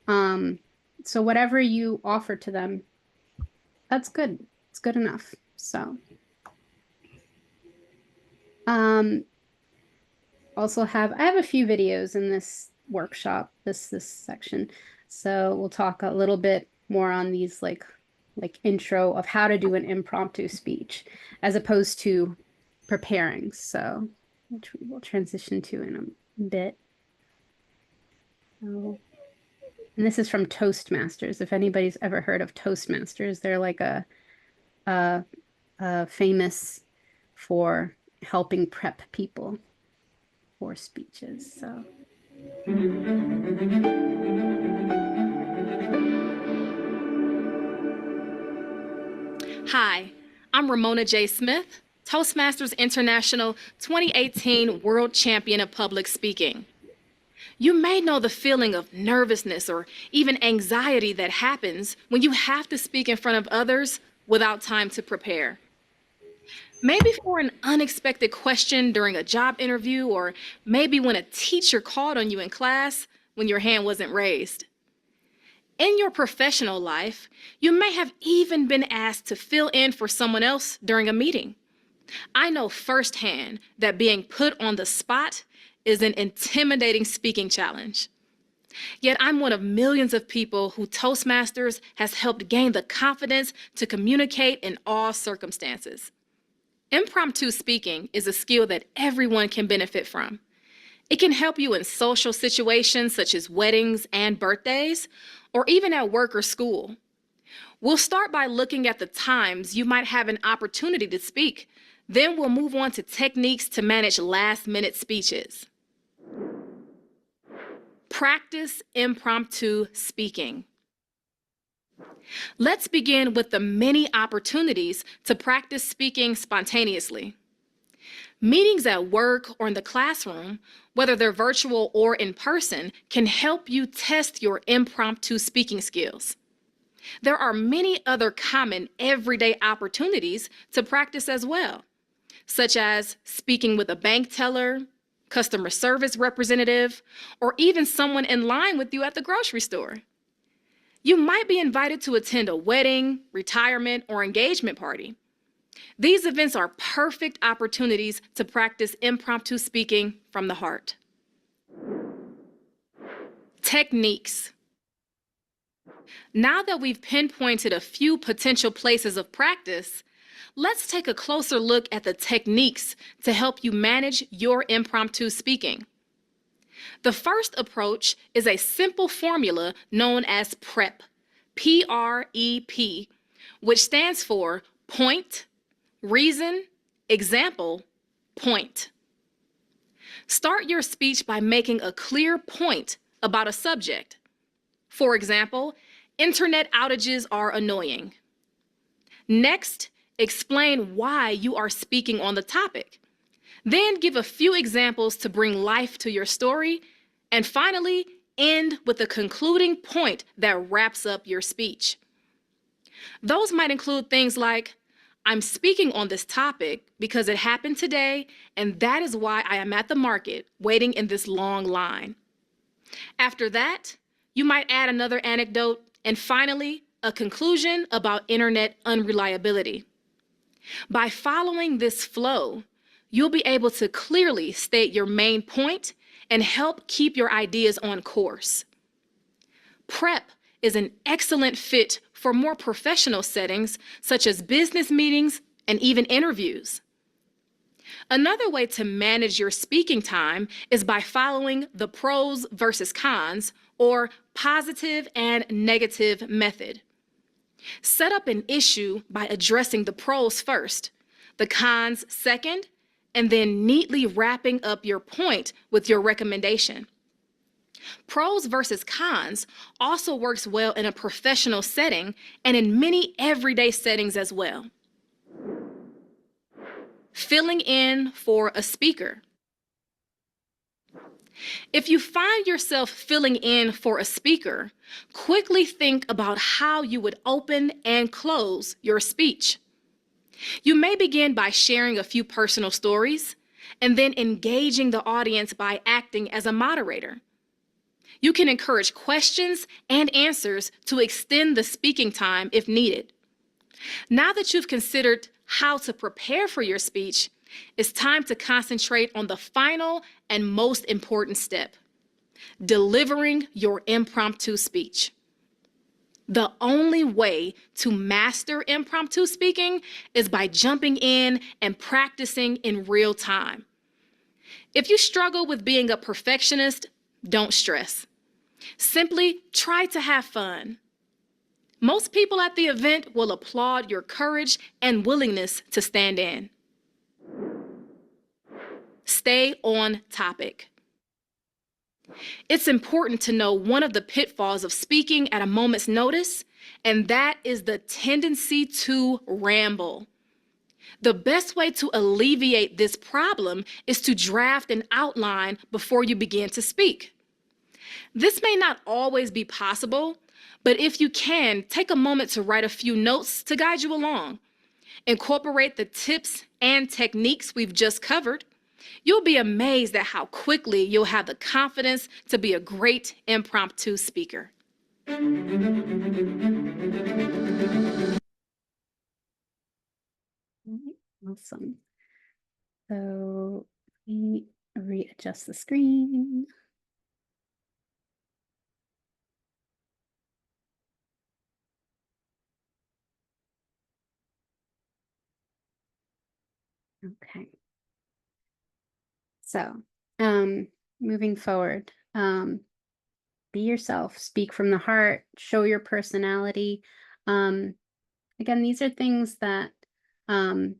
So whatever you offer to them, that's good. It's good enough. So also I have a few videos in this workshop, this section. So we'll talk a little bit more on these like intro of how to do an impromptu speech as opposed to preparing. So which we will transition to in a bit. So, and this is from Toastmasters. If anybody's ever heard of Toastmasters, they're like a famous for helping prep people for speeches. So. Hi, I'm Ramona J. Smith, Toastmasters International 2018 World Champion of Public Speaking. You may know the feeling of nervousness or even anxiety that happens when you have to speak in front of others without time to prepare. Maybe for an unexpected question during a job interview, or maybe when a teacher called on you in class when your hand wasn't raised. In your professional life, you may have even been asked to fill in for someone else during a meeting. I know firsthand that being put on the spot is an intimidating speaking challenge. Yet I'm one of millions of people who Toastmasters has helped gain the confidence to communicate in all circumstances. Impromptu speaking is a skill that everyone can benefit from. It can help you in social situations such as weddings and birthdays, or even at work or school. We'll start by looking at the times you might have an opportunity to speak. Then we'll move on to techniques to manage last-minute speeches. Practice impromptu speaking. Let's begin with the many opportunities to practice speaking spontaneously. Meetings at work or in the classroom, whether they're virtual or in person, can help you test your impromptu speaking skills. There are many other common everyday opportunities to practice as well, such as speaking with a bank teller, customer service representative, or even someone in line with you at the grocery store. You might be invited to attend a wedding, retirement, or engagement party. These events are perfect opportunities to practice impromptu speaking from the heart. Techniques. Now that we've pinpointed a few potential places of practice, let's take a closer look at the techniques to help you manage your impromptu speaking. The first approach is a simple formula known as PREP, P-R-E-P, which stands for point, reason, example, point. Start your speech by making a clear point about a subject. For example, internet outages are annoying. Next, explain why you are speaking on the topic. Then give a few examples to bring life to your story. And finally, end with a concluding point that wraps up your speech. Those might include things like, I'm speaking on this topic because it happened today, and that is why I am at the market waiting in this long line. After that, you might add another anecdote, and finally, a conclusion about internet unreliability. By following this flow, you'll be able to clearly state your main point and help keep your ideas on course. PREP is an excellent fit for more professional settings, such as business meetings and even interviews. Another way to manage your speaking time is by following the pros versus cons, or positive and negative method. Set up an issue by addressing the pros first, the cons second, and then neatly wrapping up your point with your recommendation. Pros versus cons also works well in a professional setting and in many everyday settings as well. Filling in for a speaker. If you find yourself filling in for a speaker, quickly think about how you would open and close your speech. You may begin by sharing a few personal stories and then engaging the audience by acting as a moderator. You can encourage questions and answers to extend the speaking time if needed. Now that you've considered how to prepare for your speech, it's time to concentrate on the final and most important step, delivering your impromptu speech. The only way to master impromptu speaking is by jumping in and practicing in real time. If you struggle with being a perfectionist, don't stress. Simply try to have fun. Most people at the event will applaud your courage and willingness to stand in. Stay on topic. It's important to know one of the pitfalls of speaking at a moment's notice, and that is the tendency to ramble. The best way to alleviate this problem is to draft an outline before you begin to speak. This may not always be possible, but if you can, take a moment to write a few notes to guide you along. Incorporate the tips and techniques we've just covered. You'll be amazed at how quickly you'll have the confidence to be a great impromptu speaker. Awesome. So let me readjust the screen. Okay. So, moving forward, be yourself, speak from the heart, show your personality. Again, these are things that can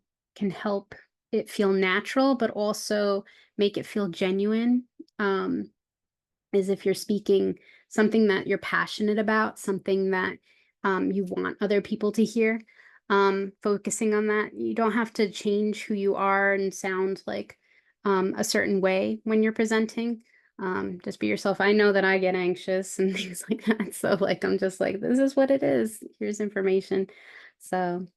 help it feel natural, but also make it feel genuine. Is if you're speaking something that you're passionate about, something that you want other people to hear, focusing on that. You don't have to change who you are and sound like a certain way when you're presenting. Just be yourself. I know that I get anxious and things like that. So like, I'm just like, this is what it is. Here's information. So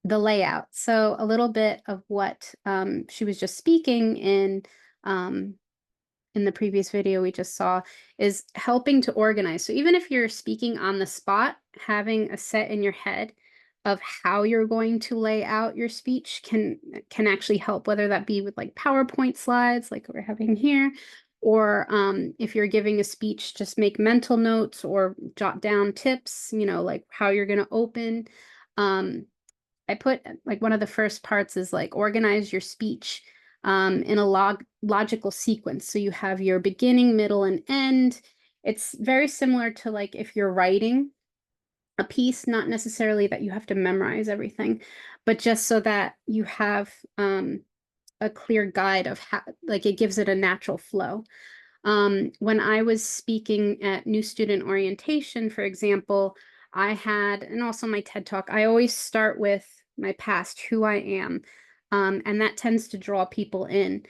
the layout. So a little bit of what she was just speaking in the previous video we just saw is helping to organize. So even if you're speaking on the spot, having a set in your head of how you're going to lay out your speech can actually help, whether that be with like PowerPoint slides like we're having here, or if you're giving a speech, just make mental notes or jot down tips, you know, like how you're going to open. I put like one of the first parts is like organize your speech in a logical sequence. So you have your beginning, middle, and end. It's very similar to like if you're writing a piece, not necessarily that you have to memorize everything, but just so that you have a clear guide of how, like it gives it a natural flow. When I was speaking at new student orientation, for example, I had, and also my TED Talk, I always start with my past, who I am. And that tends to draw people in.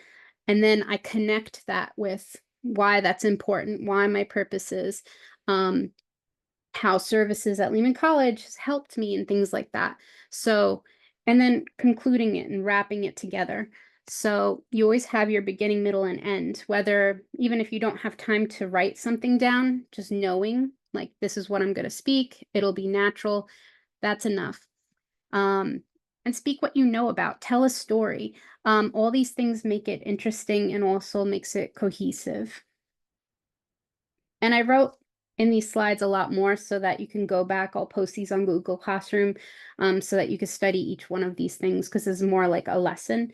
And then I connect that with why that's important, why my purpose is, how services at Lehman College has helped me and things like that. So, and then concluding it and wrapping it together. So you always have your beginning, middle, and end, whether even if you don't have time to write something down, just knowing like this is what I'm going to speak, it'll be natural. That's enough. And speak what you know about, tell a story. All these things make it interesting and also makes it cohesive. And I wrote in these slides a lot more so that you can go back. I'll post these on Google Classroom so that you can study each one of these things because it's more like a lesson,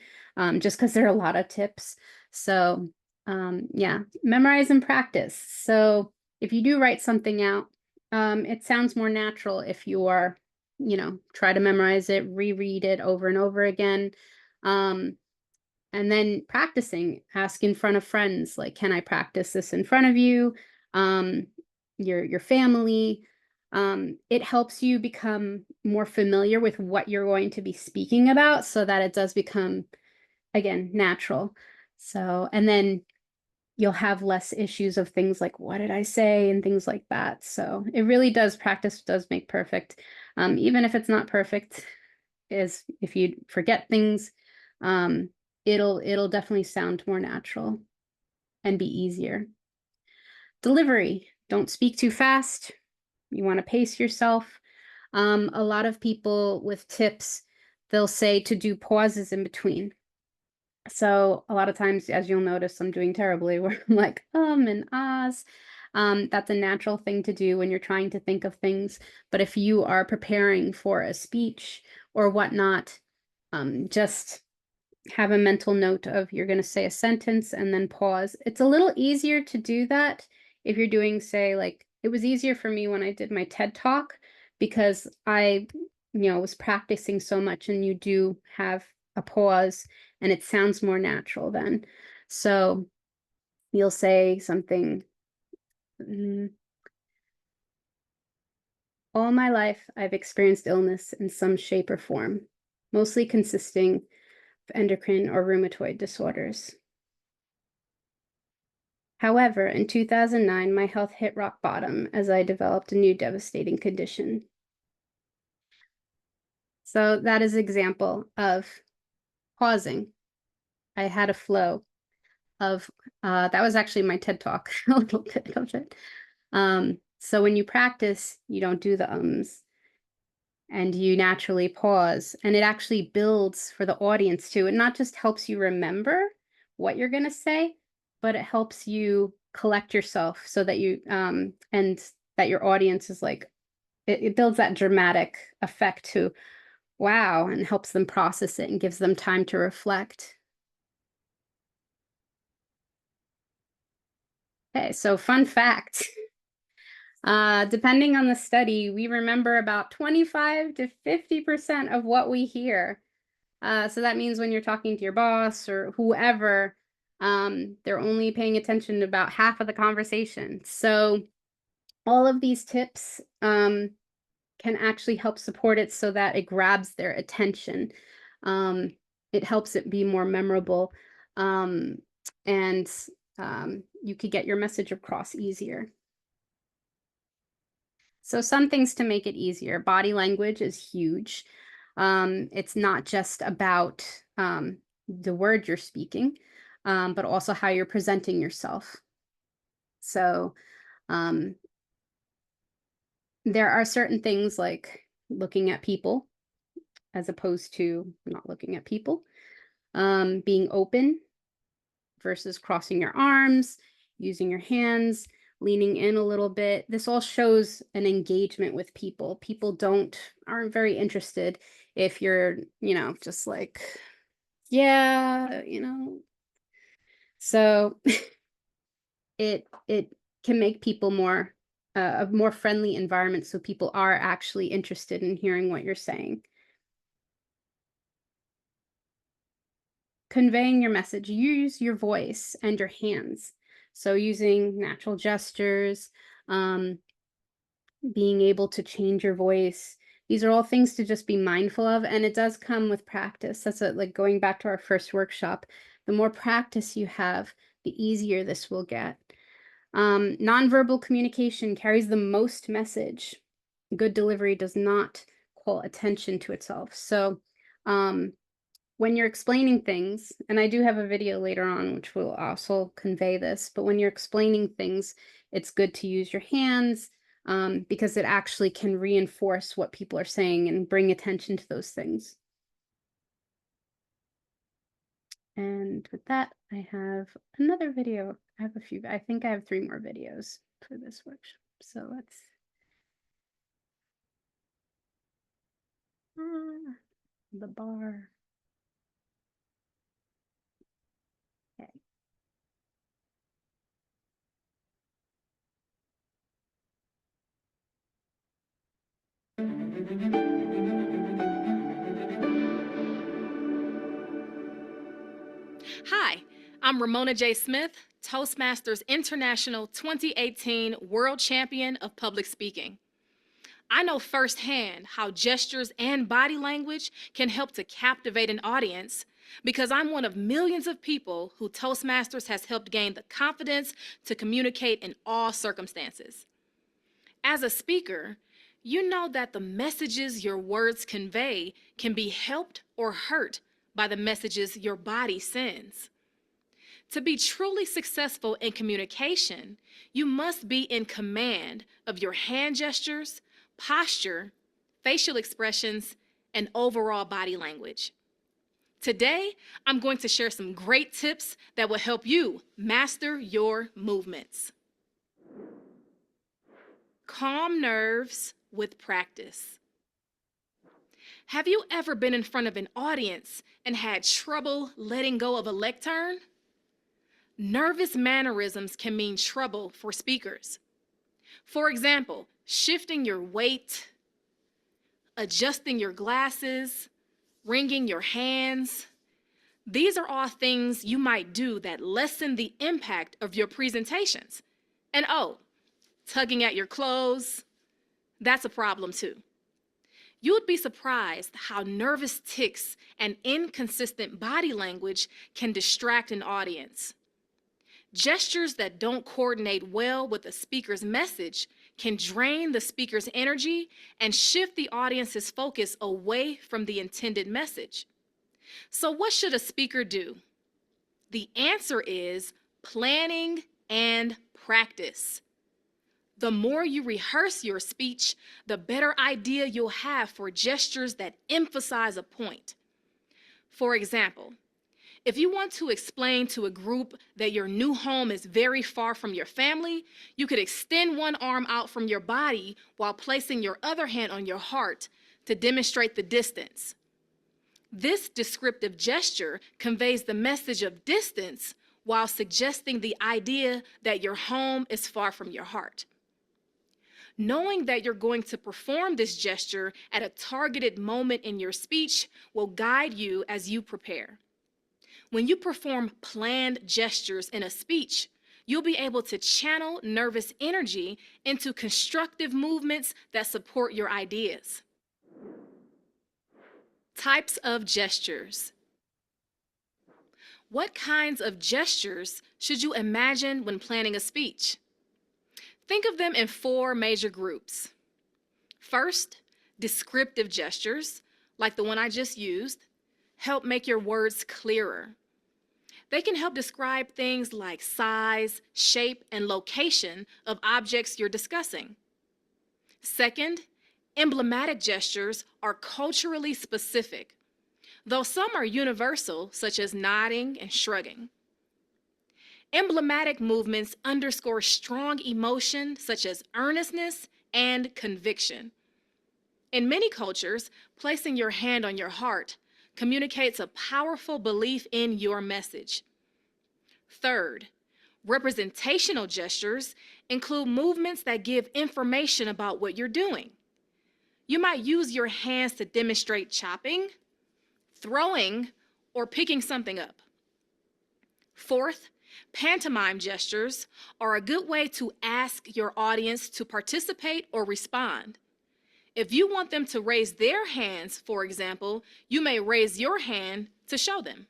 just because there are a lot of tips. So yeah, memorize and practice. So if you do write something out, it sounds more natural if you are, you know, try to memorize it, reread it over and over again. And then practicing, ask in front of friends, like, can I practice this in front of you? Your family. It helps you become more familiar with what you're going to be speaking about so that it does become, again, natural. So, and then you'll have less issues of things like, what did I say? And things like that. So it really does, practice does make perfect. Even if it's not perfect, is if you forget things, it'll definitely sound more natural and be easier. Delivery, don't speak too fast. You want to pace yourself. A lot of people with tips, they'll say to do pauses in between. So a lot of times, as you'll notice, I'm doing terribly where I'm like, and ahs. That's a natural thing to do when you're trying to think of things. But if you are preparing for a speech or whatnot, just have a mental note of you're going to say a sentence and then pause. It's a little easier to do that if you're doing, say, like, it was easier for me when I did my TED Talk because I, was practicing so much, and you do have a pause and it sounds more natural then. So you'll say something, all my life, I've experienced illness in some shape or form, mostly consisting of endocrine or rheumatoid disorders. However, in 2009, my health hit rock bottom as I developed a new devastating condition. So that is an example of pausing. I had a flow. of, that was actually my TED Talk, a little bit of it. So when you practice, you don't do the ums and you naturally pause, and it actually builds for the audience too. It not just helps you remember what you're going to say, but it helps you collect yourself so that you, and that your audience is like, it builds that dramatic effect to, wow, and helps them process it and gives them time to reflect. Okay, so fun fact. Depending on the study, we remember about 25 to 50% of what we hear. So that means when you're talking to your boss or whoever, they're only paying attention to about half of the conversation. So all of these tips can actually help support it so that it grabs their attention. It helps it be more memorable, and you could get your message across easier. So some things to make it easier. Body language is huge. It's not just about the word you're speaking, but also how you're presenting yourself. So there are certain things like looking at people as opposed to not looking at people, being open versus crossing your arms, using your hands, leaning in a little bit. This all shows an engagement with people. People aren't very interested if you're, just like, yeah, So it can make people more a more friendly environment, so people are actually interested in hearing what you're saying. Conveying your message, use your voice and your hands. So using natural gestures, being able to change your voice. These are all things to just be mindful of, and it does come with practice. That's like going back to our first workshop. The more practice you have, the easier this will get. Nonverbal communication carries the most message. Good delivery does not call attention to itself. So when you're explaining things, and I do have a video later on which will also convey this, but when you're explaining things, it's good to use your hands, because it actually can reinforce what people are saying and bring attention to those things. And with that, I have another video. I think I have 3 more videos for this workshop. So let's, the bar. Okay. Hi, I'm Ramona J. Smith, Toastmasters International 2018 World Champion of Public Speaking. I know firsthand how gestures and body language can help to captivate an audience because I'm one of millions of people who Toastmasters has helped gain the confidence to communicate in all circumstances. As a speaker, you know that the messages your words convey can be helped or hurt by the messages your body sends. To be truly successful in communication, you must be in command of your hand gestures, posture, facial expressions, and overall body language. Today, I'm going to share some great tips that will help you master your movements. Calm nerves with practice. Have you ever been in front of an audience and had trouble letting go of a lectern? Nervous mannerisms can mean trouble for speakers. For example, shifting your weight, adjusting your glasses, wringing your hands. These are all things you might do that lessen the impact of your presentations. And tugging at your clothes, that's a problem too. You would be surprised how nervous tics and inconsistent body language can distract an audience. Gestures that don't coordinate well with the speaker's message can drain the speaker's energy and shift the audience's focus away from the intended message. So what should a speaker do? The answer is planning and practice. The more you rehearse your speech, the better idea you'll have for gestures that emphasize a point. For example, if you want to explain to a group that your new home is very far from your family, you could extend one arm out from your body while placing your other hand on your heart to demonstrate the distance. This descriptive gesture conveys the message of distance while suggesting the idea that your home is far from your heart. Knowing that you're going to perform this gesture at a targeted moment in your speech will guide you as you prepare. When you perform planned gestures in a speech, you'll be able to channel nervous energy into constructive movements that support your ideas. Types of gestures. What kinds of gestures should you imagine when planning a speech? Think of them in 4 major groups. First, descriptive gestures, like the one I just used, help make your words clearer. They can help describe things like size, shape, and location of objects you're discussing. Second, emblematic gestures are culturally specific, though some are universal, such as nodding and shrugging. Emblematic movements underscore strong emotion, such as earnestness and conviction. In many cultures, placing your hand on your heart communicates a powerful belief in your message. Third, representational gestures include movements that give information about what you're doing. You might use your hands to demonstrate chopping, throwing, or picking something up. Fourth, pantomime gestures are a good way to ask your audience to participate or respond. If you want them to raise their hands, for example, you may raise your hand to show them.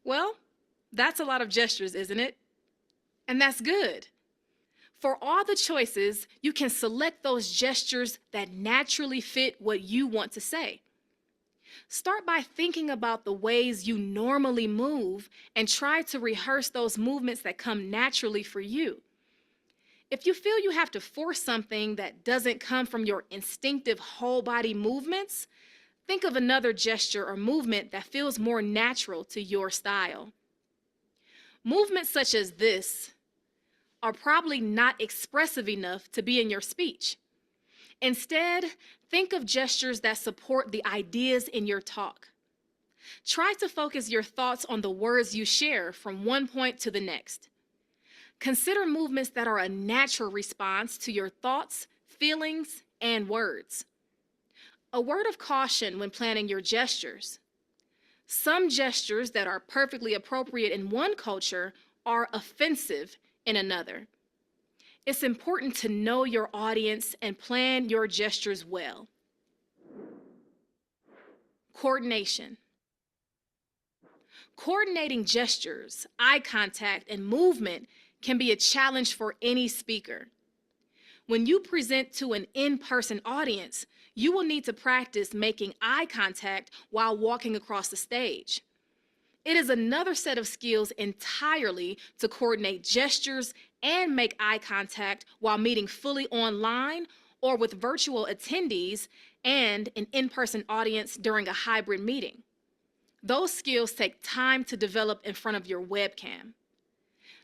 Well, that's a lot of gestures, isn't it? And that's good. For all the choices, you can select those gestures that naturally fit what you want to say. Start by thinking about the ways you normally move and try to rehearse those movements that come naturally for you. If you feel you have to force something that doesn't come from your instinctive whole body movements, think of another gesture or movement that feels more natural to your style. Movements such as this are probably not expressive enough to be in your speech. Instead, think of gestures that support the ideas in your talk. Try to focus your thoughts on the words you share from one point to the next. Consider movements that are a natural response to your thoughts, feelings, and words. A word of caution when planning your gestures. Some gestures that are perfectly appropriate in one culture are offensive in another. It's important to know your audience and plan your gestures well. Coordination. Coordinating gestures, eye contact, and movement can be a challenge for any speaker. When you present to an in-person audience, you will need to practice making eye contact while walking across the stage. It is another set of skills entirely to coordinate gestures and make eye contact while meeting fully online or with virtual attendees and an in-person audience during a hybrid meeting. Those skills take time to develop in front of your webcam.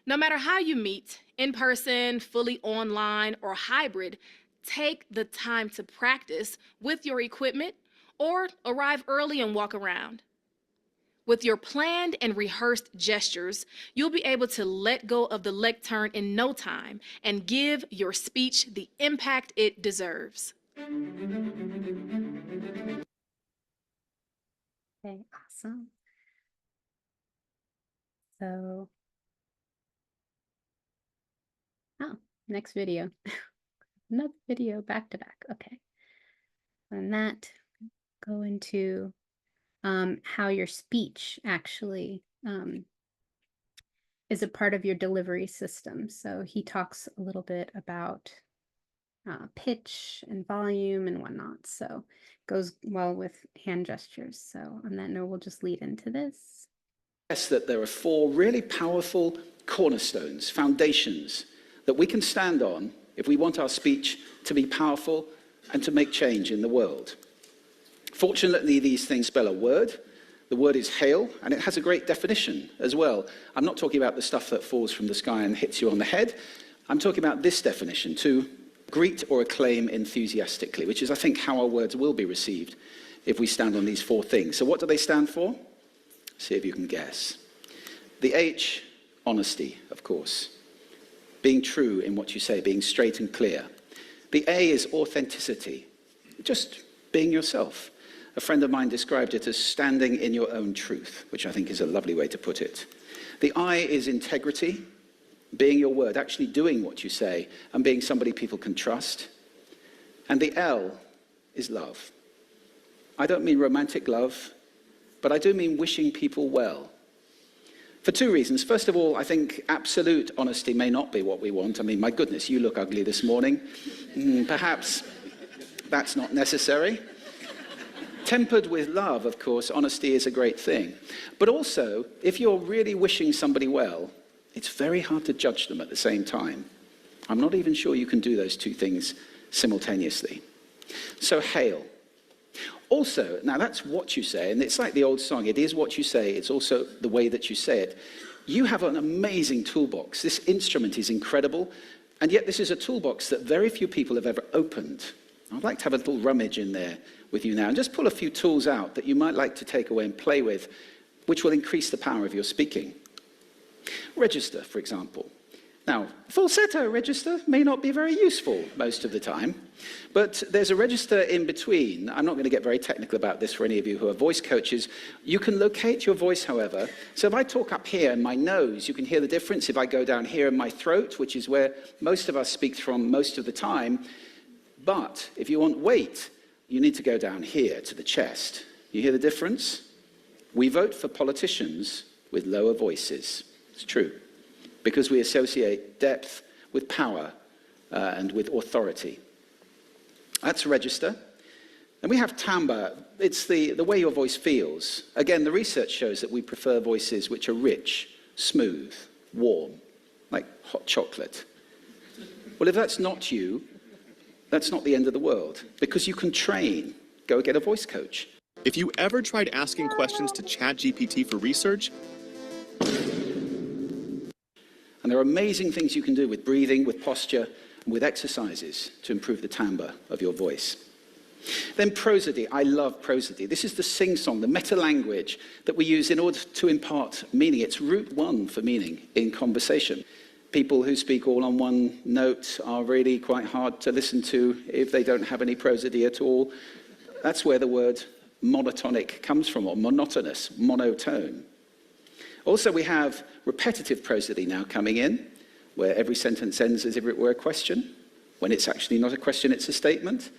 No matter how you meet, in person, fully online, or hybrid, take the time to practice with your equipment or arrive early and walk around. With your planned and rehearsed gestures, you'll be able to let go of the lectern in no time and give your speech the impact it deserves. Okay, awesome. So, next video. Another video back to back. Okay. And that go into how your speech actually is a part of your delivery system. So he talks a little bit about pitch and volume and whatnot. So goes well with hand gestures. So on that note, we'll just lead into this. that there are 4 really powerful cornerstones, foundations, that we can stand on if we want our speech to be powerful and to make change in the world. Fortunately, these things spell a word. The word is hail, and it has a great definition as well. I'm not talking about the stuff that falls from the sky and hits you on the head. I'm talking about this definition, to greet or acclaim enthusiastically, which is, I think, how our words will be received if we stand on these 4 things. So what do they stand for? See if you can guess. The H, honesty, of course. Being true in what you say, being straight and clear. The A is authenticity, just being yourself. A friend of mine described it as standing in your own truth, which I think is a lovely way to put it. The I is integrity, being your word, actually doing what you say, and being somebody people can trust. And the L is love. I don't mean romantic love, but I do mean wishing people well. For 2 reasons. First of all, I think absolute honesty may not be what we want. I mean, my goodness, you look ugly this morning. Perhaps that's not necessary. Tempered with love, of course, honesty is a great thing. But also, if you're really wishing somebody well, it's very hard to judge them at the same time. I'm not even sure you can do those 2 things simultaneously. So hail. Also, now that's what you say, and it's like the old song, it is what you say, it's also the way that you say it. You have an amazing toolbox. This instrument is incredible, and yet this is a toolbox that very few people have ever opened. I'd like to have a little rummage in there with you now, and just pull a few tools out that you might like to take away and play with, which will increase the power of your speaking. Register, for example. Now, falsetto register may not be very useful most of the time, but there's a register in between. I'm not going to get very technical about this for any of you who are voice coaches. You can locate your voice, however. So if I talk up here in my nose, you can hear the difference. If I go down here in my throat, which is where most of us speak from most of the time, but if you want weight, you need to go down here to the chest. You hear the difference? We vote for politicians with lower voices. It's true. Because we associate depth with power and with authority. That's register. And we have timbre. It's the way your voice feels. Again, the research shows that we prefer voices which are rich, smooth, warm, like hot chocolate. Well, if that's not you, that's not the end of the world, because you can train. Go get a voice coach. If you ever tried asking questions to ChatGPT for research, and there are amazing things you can do with breathing, with posture, and with exercises to improve the timbre of your voice. Then prosody. I love prosody. This is the sing-song, the meta-language that we use in order to impart meaning. It's route 1 for meaning in conversation. People who speak all on one note are really quite hard to listen to if they don't have any prosody at all. That's where the word monotonic comes from, or monotonous, monotone. Also, we have repetitive prosody now coming in, where every sentence ends as if it were a question, when it's actually not a question, it's a statement.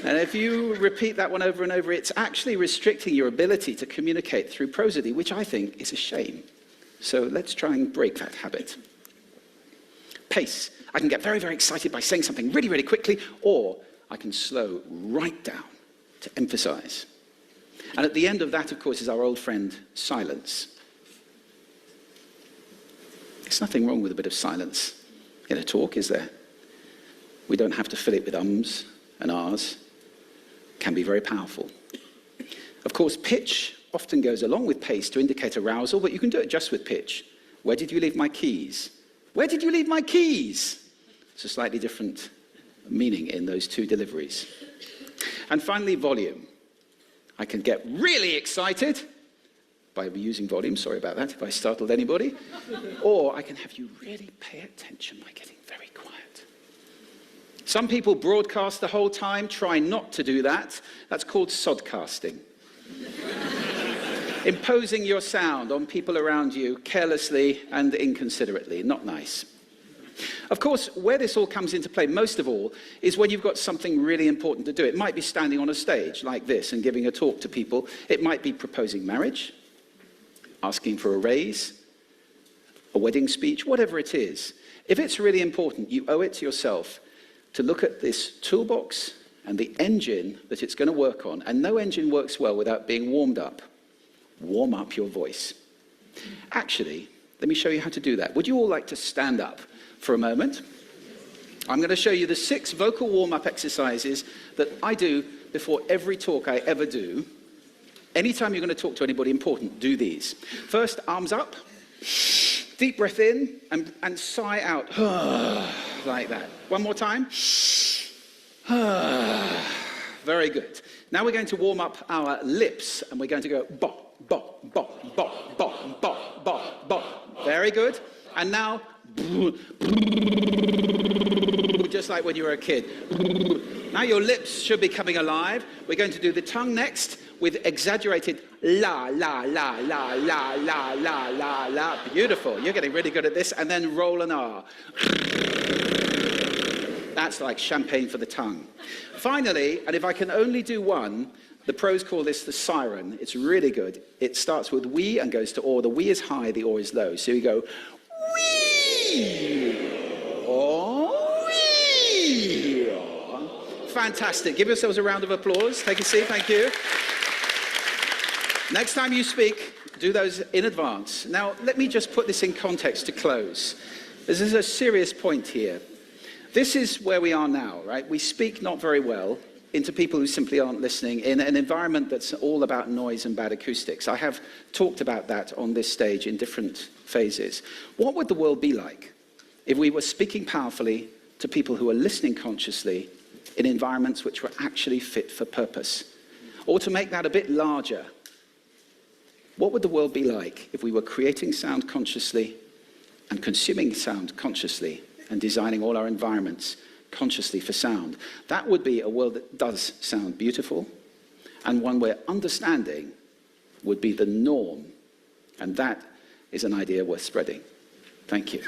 And if you repeat that one over and over, it's actually restricting your ability to communicate through prosody, which I think is a shame. So let's try and break that habit. Pace. I can get very, very excited by saying something really, really quickly, or I can slow right down to emphasize. And at the end of that, of course, is our old friend, silence. There's nothing wrong with a bit of silence in a talk, is there? We don't have to fill it with ums and ahs. It can be very powerful. Of course, pitch often goes along with pace to indicate arousal, but you can do it just with pitch. Where did you leave my keys? Where did you leave my keys? It's a slightly different meaning in those 2 deliveries. And finally, volume. I can get really excited by using volume, sorry about that if I startled anybody, or I can have you really pay attention by getting very quiet. Some people broadcast the whole time. Try not to do that. That's called sodcasting. Imposing your sound on people around you carelessly and inconsiderately. Not nice. Of course, where this all comes into play most of all is when you've got something really important to do. It might be standing on a stage like this and giving a talk to people. It might be proposing marriage, asking for a raise, a wedding speech, whatever it is. If it's really important, you owe it to yourself to look at this toolbox and the engine that it's going to work on. And no engine works well without being warmed up. warm up your voice. Actually, let me show you how to do that. Would you all like to stand up for a moment? I'm going to show you the 6 vocal warm-up exercises that I do before every talk I ever do. Anytime you're going to talk to anybody important, do these. First, arms up, deep breath in, and sigh out, like that. One more time. Very good. Now we're going to warm up our lips, and we're going to go bop, bop, bop, bop, bop, bop, bop, bop. Very good. And now, just like when you were a kid. Now your lips should be coming alive. We're going to do the tongue next with exaggerated la, la, la, la, la, la, la, la, la. Beautiful. You're getting really good at this. And then roll an R. That's like champagne for the tongue. Finally, and if I can only do one, the pros call this the siren. It's really good. It starts with we and goes to or. The we is high, the or is low. So you go wee, or wee. Fantastic. Give yourselves a round of applause. Take a seat. Thank you. Next time you speak, do those in advance. Now, let me just put this in context to close. This is a serious point here. This is where we are now, right? We speak not very well into people who simply aren't listening in an environment that's all about noise and bad acoustics. I have talked about that on this stage in different phases. What would the world be like if we were speaking powerfully to people who are listening consciously in environments which were actually fit for purpose? Or to make that a bit larger, what would the world be like if we were creating sound consciously and consuming sound consciously and designing all our environments consciously for sound? That would be a world that does sound beautiful, and one where understanding would be the norm. And that is an idea worth spreading. Thank you.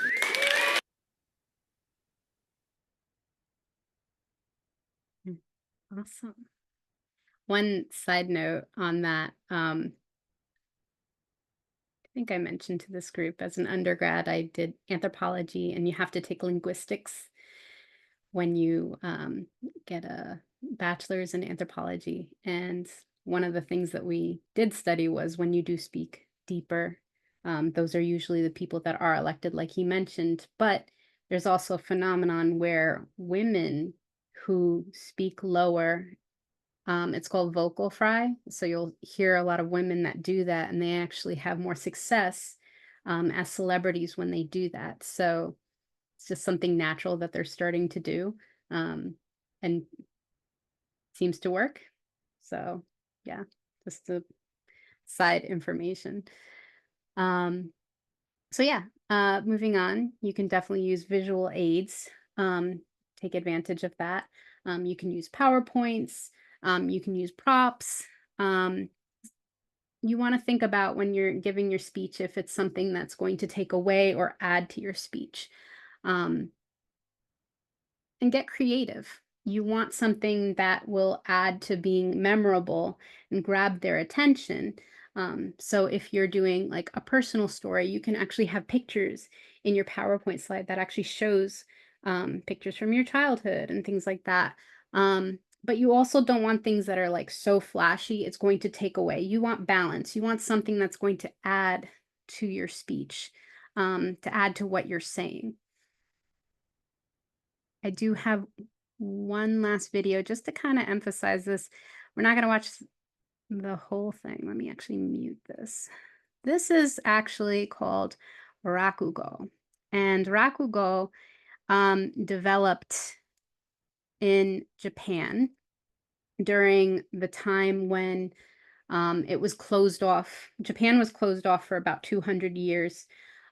Awesome. One side note on that, I think I mentioned to this group as an undergrad, I did anthropology, and you have to take linguistics when you get a bachelor's in anthropology. And one of the things that we did study was when you do speak deeper, those are usually the people that are elected, like he mentioned. But there's also a phenomenon where women who speak lower, it's called vocal fry. So you'll hear a lot of women that do that, and they actually have more success as celebrities when they do that. So it's just something natural that they're starting to do, and seems to work. So yeah, just a side information. So yeah, moving on, you can definitely use visual aids. Take advantage of that. You can use PowerPoints. You can use props. You want to think about when you're giving your speech if it's something that's going to take away or add to your speech. And get creative. You want something that will add to being memorable and grab their attention. So if you're doing like a personal story, you can actually have pictures in your PowerPoint slide that actually shows pictures from your childhood and things like that. But you also don't want things that are like so flashy, it's going to take away. You want balance. You want something that's going to add to your speech, to add to what you're saying. I do have one last video just to kind of emphasize this. We're not going to watch the whole thing. Let me actually mute this. This is actually called Rakugo. And Rakugo developed in Japan during the time when it was closed off. Japan was closed off for about 200 years.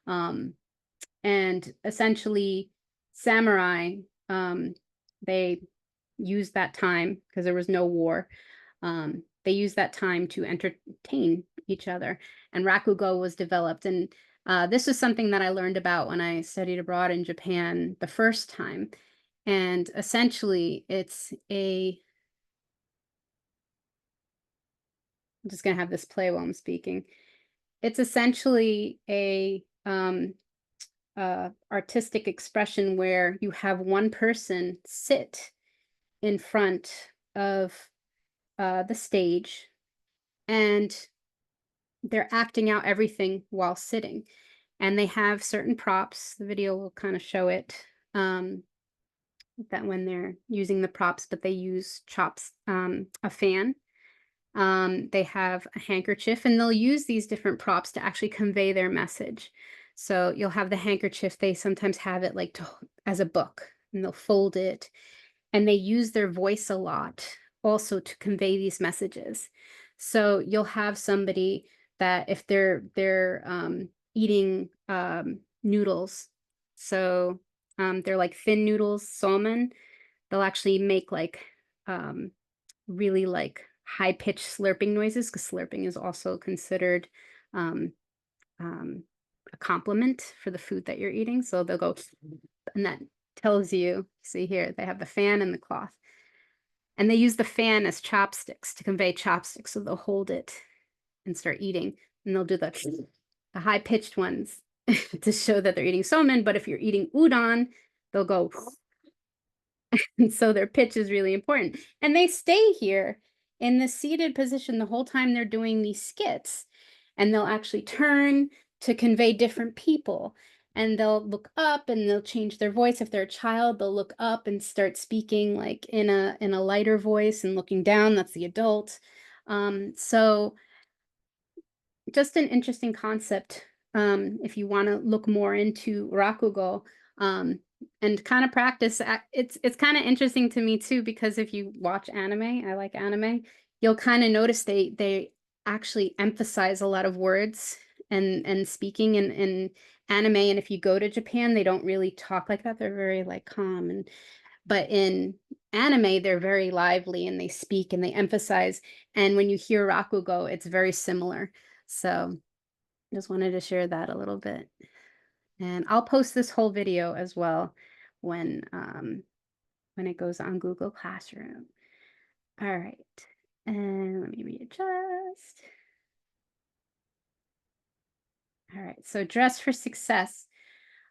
And essentially, samurai, they used that time because there was no war. They used that time to entertain each other, and Rakugo was developed. And this is something that I learned about when I studied abroad in Japan the first time. And essentially, it's a, I'm just going to have this play while I'm speaking. It's essentially a artistic expression where you have one person sit in front of the stage, and they're acting out everything while sitting, and they have certain props. The video will kind of show it, that when they're using the props, but they use a fan. They have a handkerchief, and they'll use these different props to actually convey their message. So you'll have the handkerchief, they sometimes have it like as a book, and they'll fold it, and they use their voice a lot also to convey these messages. So you'll have somebody that if they're eating noodles, so they're like thin noodles, salmon, they'll actually make like really like high-pitched slurping noises, because slurping is also considered a compliment for the food that you're eating. So they'll go, and that tells you, see here, they have the fan and the cloth. And they use the fan as chopsticks to convey chopsticks. So they'll hold it and start eating. And they'll do the high-pitched ones to show that they're eating somen. But if you're eating udon, they'll go. And so their pitch is really important. And they stay here in the seated position the whole time they're doing these skits. And they'll actually turn to convey different people. And they'll look up and they'll change their voice. If they're a child, they'll look up and start speaking like in a lighter voice, and looking down, that's the adult. So just an interesting concept if you want to look more into rakugo and kind of practice. It's kind of interesting to me too, because if you watch anime, I like anime, you'll kind of notice they actually emphasize a lot of words and speaking in anime. And if you go to Japan, they don't really talk like that. They're very like calm, but in anime, they're very lively and they speak and they emphasize. And when you hear rakugo, it's very similar. So just wanted to share that a little bit. And I'll post this whole video as well when it goes on Google Classroom. All right. And let me readjust. All right. So dress for success.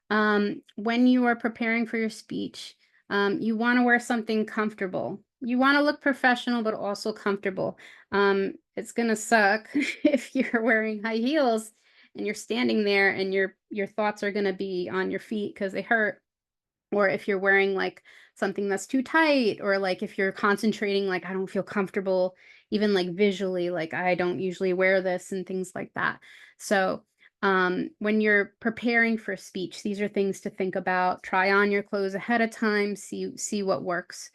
When you are preparing for your speech, you want to wear something comfortable. You want to look professional, but also comfortable. It's going to suck if you're wearing high heels and you're standing there and your thoughts are going to be on your feet because they hurt. Or if you're wearing like something that's too tight, or like if you're concentrating, like I don't feel comfortable, even like visually, like I don't usually wear this and things like that. So when you're preparing for a speech, these are things to think about. Try on your clothes ahead of time, see what works.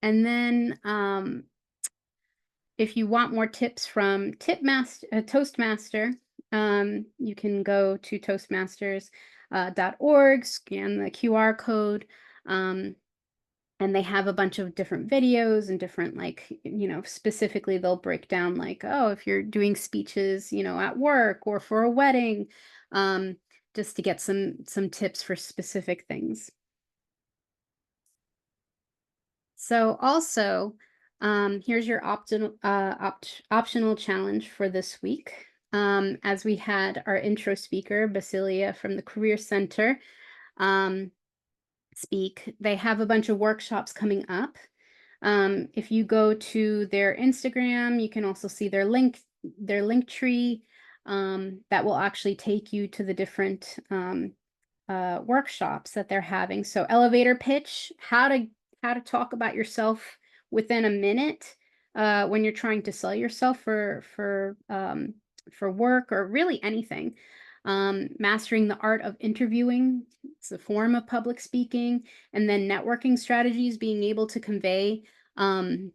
And then if you want more tips from Toastmaster, you can go to toastmasters.org, scan the QR code, and they have a bunch of different videos and different, like, specifically they'll break down like, oh, if you're doing speeches, at work or for a wedding, just to get some tips for specific things. So also, here's your optional challenge for this week. As we had our intro speaker, Basilia from the Career Center, speak, they have a bunch of workshops coming up. If you go to their Instagram, you can also see their link tree that will actually take you to the different workshops that they're having. So elevator pitch, how to talk about yourself within a minute when you're trying to sell yourself for work or really anything. Mastering the art of interviewing, it's a form of public speaking, and then networking strategies, being able to convey the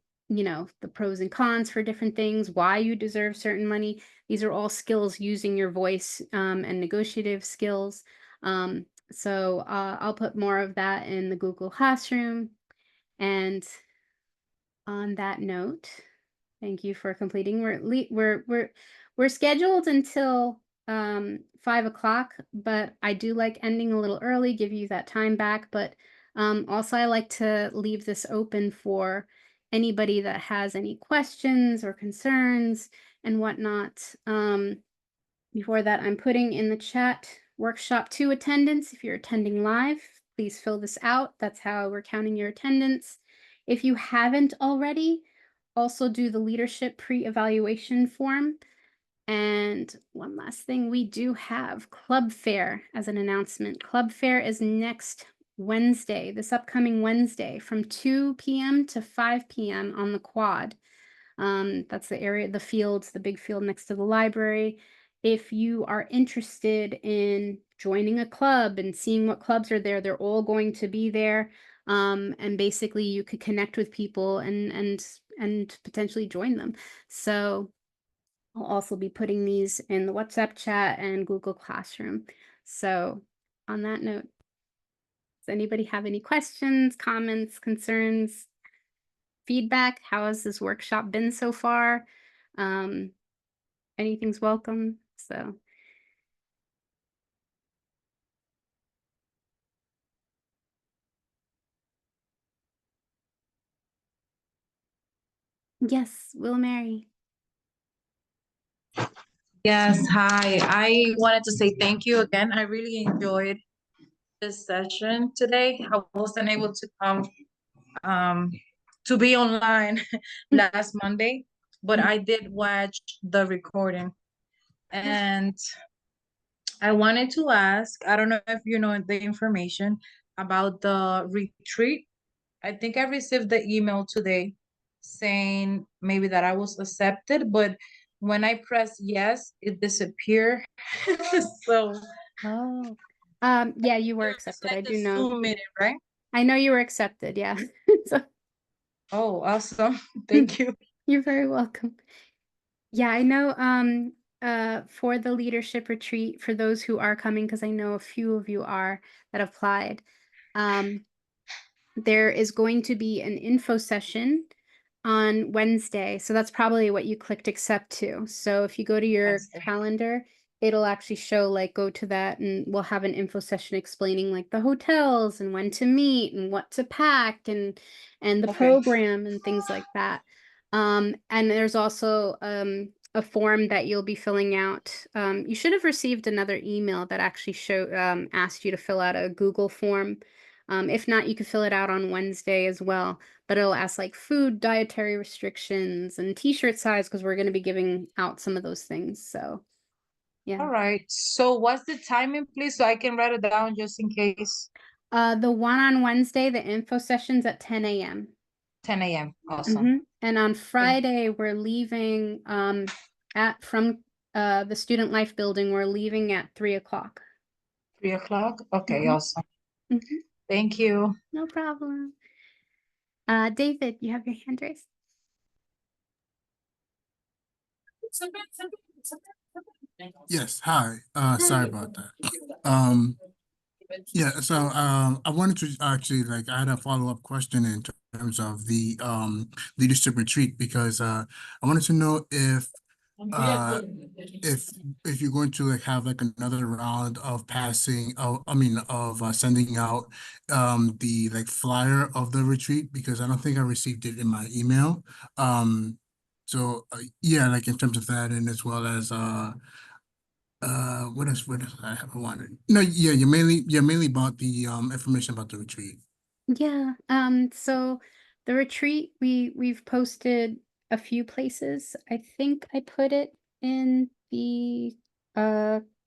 pros and cons for different things, why you deserve certain money. These are all skills using your voice and negotiative skills. So I'll put more of that in the Google Classroom. And on that note, thank you for completing. We're scheduled until 5 o'clock, but I do like ending a little early, give you that time back. But also I like to leave this open for anybody that has any questions or concerns and whatnot. Before that, I'm putting in the chat workshop 2 attendance. If you're attending live, please fill this out. That's how we're counting your attendance. If you haven't already, also do the leadership pre-evaluation form. And one last thing, we do have Club Fair as an announcement. Club Fair is next Wednesday, this upcoming Wednesday, from 2 p.m. to 5 p.m. on the quad. That's the area, the fields, the big field next to the library. If you are interested in joining a club and seeing what clubs are there, they're all going to be there. And basically you could connect with people and potentially join them. So I'll also be putting these in the WhatsApp chat and Google Classroom. So on that note, does anybody have any questions, comments, concerns, feedback? How has this workshop been so far? Anything's welcome. So yes, Will Mary. Yes, hi. I wanted to say thank you again. I really enjoyed this session today. I wasn't able to come to be online last Monday, but I did watch the recording. And I wanted to ask, I don't know if you know the information about the retreat. I think I received the email today saying maybe that I was accepted, but when I press yes, it disappeared. So Oh, yeah, you were accepted. I do know. Zoom meeting, right? I know you were accepted. Yeah. So, oh, awesome. Thank you. You're very welcome. Yeah, I know. For the leadership retreat, for those who are coming, because I know a few of you are that applied. There is going to be an info session on Wednesday. So that's probably what you clicked accept to. So if you go to your calendar, it'll actually show like go to that and we'll have an info session explaining like the hotels and when to meet and what to pack and the program and things like that. And there's also a form that you'll be filling out. You should have received another email that actually asked you to fill out a Google form. If not, you could fill it out on Wednesday as well, but it'll ask like food, dietary restrictions, and t-shirt size because we're going to be giving out some of those things. So, yeah. All right. So what's the timing, please, so I can write it down just in case? The one on Wednesday, the info session's at 10 a.m. 10 a.m. Awesome. And on Friday, we're leaving from the Student Life Building. We're leaving at 3 o'clock. 3 o'clock? Okay, awesome. Thank you. No problem. David, you have your hand raised. Yes, hi. Sorry about that. Yeah, so I wanted to actually I had a follow-up question in terms of the leadership retreat because I wanted to know if you're going to have another round of passing of sending out the flyer of the retreat because I don't think I received it in my email. So yeah, in terms of that and as well as what else I have wanted? No, yeah, you mainly bought the information about the retreat. Yeah, so the retreat we've posted a few places. I think I put it in the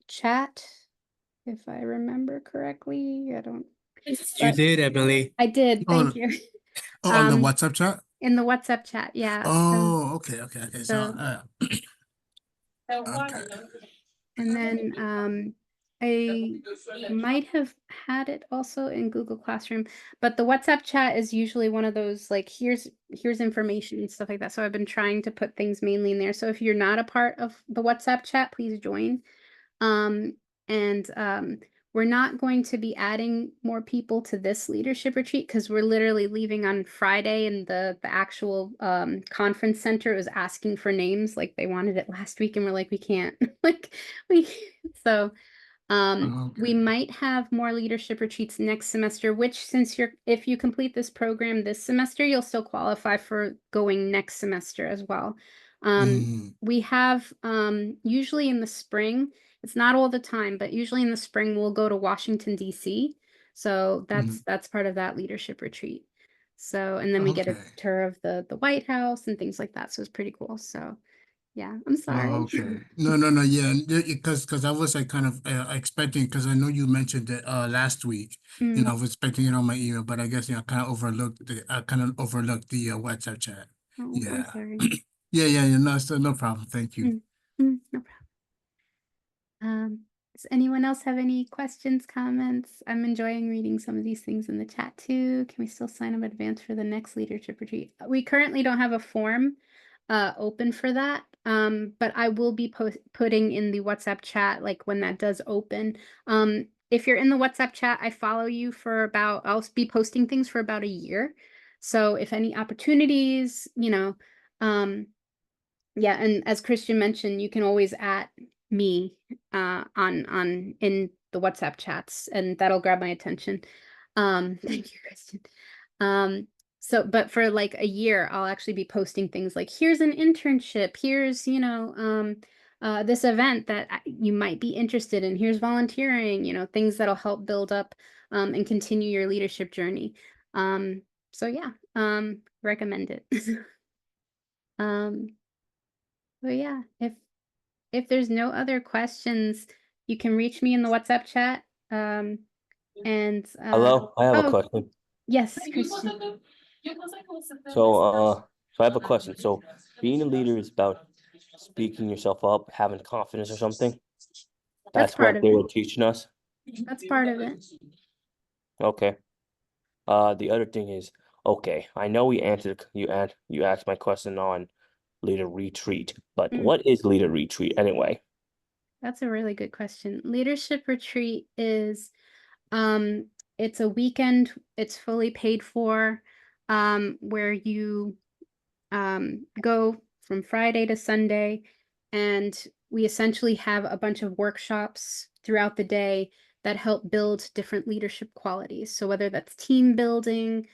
chat if I remember correctly. I don't You did, Emily. I did, thank you. On the WhatsApp chat? In the WhatsApp chat, yeah. Oh, okay. So okay. And then I might have had it also in Google Classroom, but the WhatsApp chat is usually one of those like here's information and stuff like that. So I've been trying to put things mainly in there. So if you're not a part of the WhatsApp chat, please join. We're not going to be adding more people to this leadership retreat because we're literally leaving on Friday and the actual conference center was asking for names like they wanted it last week and we're like we can't we might have more leadership retreats next semester, which if you complete this program this semester, you'll still qualify for going next semester as well. We have usually in the spring, it's not all the time, but usually in the spring we'll go to Washington, D.C. So that's part of that leadership retreat. So, and then we get a Okay. tour of the White House and things like that. So it's pretty cool. So yeah, I'm Oh, sorry. okay. No, yeah, because I was like kind of expecting, because I know you mentioned it last week. Mm. I was expecting it on my email, but I guess I kind of overlooked the WhatsApp chat. Oh, I'm Yeah. sorry. Yeah. No, so no problem. Thank you. No problem. Does anyone else have any questions, comments? I'm enjoying reading some of these things in the chat too. Can we still sign up in advance for the next leadership retreat? We currently don't have a form open for that. But I will be putting in the WhatsApp chat, like when that does open. If you're in the WhatsApp chat, I follow you for about, I'll be posting things for about a year. So if any opportunities, yeah, and as Christian mentioned, you can always at me on in the WhatsApp chats, and that'll grab my attention. Thank you, Christian. So but for like a year, I'll actually be posting things like, here's an internship, here's, this event that you might be interested in, here's volunteering, things that'll help build up and continue your leadership journey. So yeah, recommend it. But yeah, if there's no other questions, you can reach me in the WhatsApp chat. And Hello, I have a oh, question. yes, Christian. So I have a question. So being a leader is about speaking yourself up, having confidence or something. That's That's part what of they it. were teaching us. That's part of it. Okay. The other thing is, okay, I know you asked my question on leader retreat, but what is leader retreat anyway? That's a really good question. Leadership retreat is it's a weekend, it's fully paid for, where you go from Friday to Sunday, and we essentially have a bunch of workshops throughout the day that help build different leadership qualities. So whether that's team building,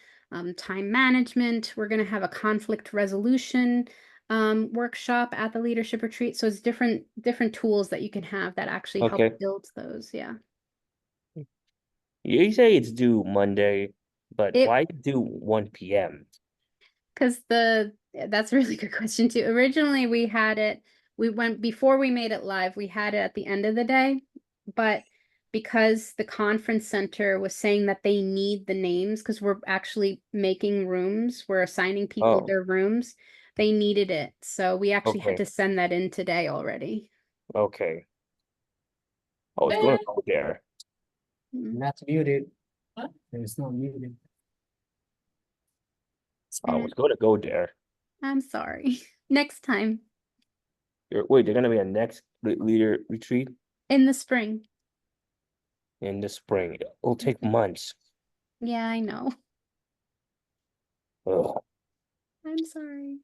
time management, we're going to have a conflict resolution workshop at the leadership retreat. So it's different tools that you can have that actually help Okay. build those. Yeah. You say it's due Monday, but why do 1 p.m.? Because that's a really good question too. Originally before we made it live, we had it at the end of the day, but because the conference center was saying that they need the names, because we're actually making rooms, we're assigning people their rooms, they needed it. So we actually had Okay. to send that in today already. Okay. I was going to go there. That's muted. It's not muted. I was going to go there. I'm sorry. Next time. Wait, they're going to be a next leader retreat In the spring. in the spring. It'll take months. Yeah, I know. Ugh. I'm sorry.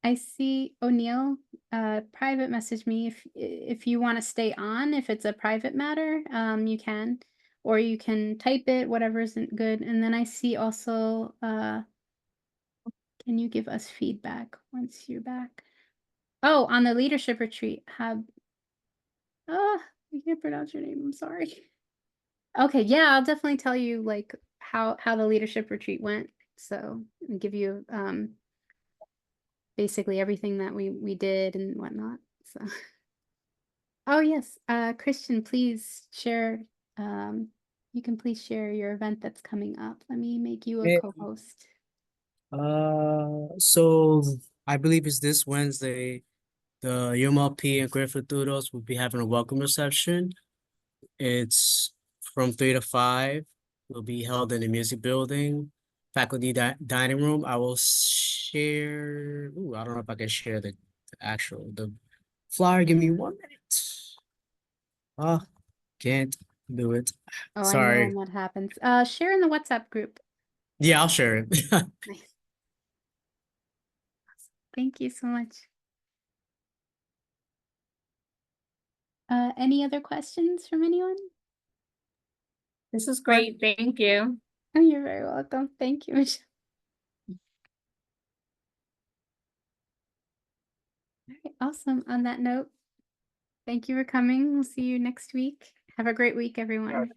I see O'Neill private message me if you want to stay on, if it's a private matter, you can, or you can type it, whatever isn't good. And then I see also can you give us feedback once you're back? Oh, on the leadership retreat, I can't pronounce your name, I'm sorry. Okay, yeah, I'll definitely tell you like how the leadership retreat went. So give you basically everything that we did and whatnot. So oh yes, Christian, please share, you can please share your event that's coming up. Let me make you a co-host. So I believe it's this Wednesday. The UMLP and Griffith Doodles will be having a welcome reception. It's from 3 to 5. Will be held in the music building, faculty dining room. I will share. Ooh, I don't know if I can share the flyer. Give me 1 minute. Can't do it. Oh, I know Sorry. when that happens. Share in the WhatsApp group. Yeah, I'll share it. Nice. Thank you so much. Any other questions from anyone? This is great. Thank you. Oh, you're very welcome. Thank you, Michelle. All right, awesome. On that note, thank you for coming. We'll see you next week. Have a great week, everyone.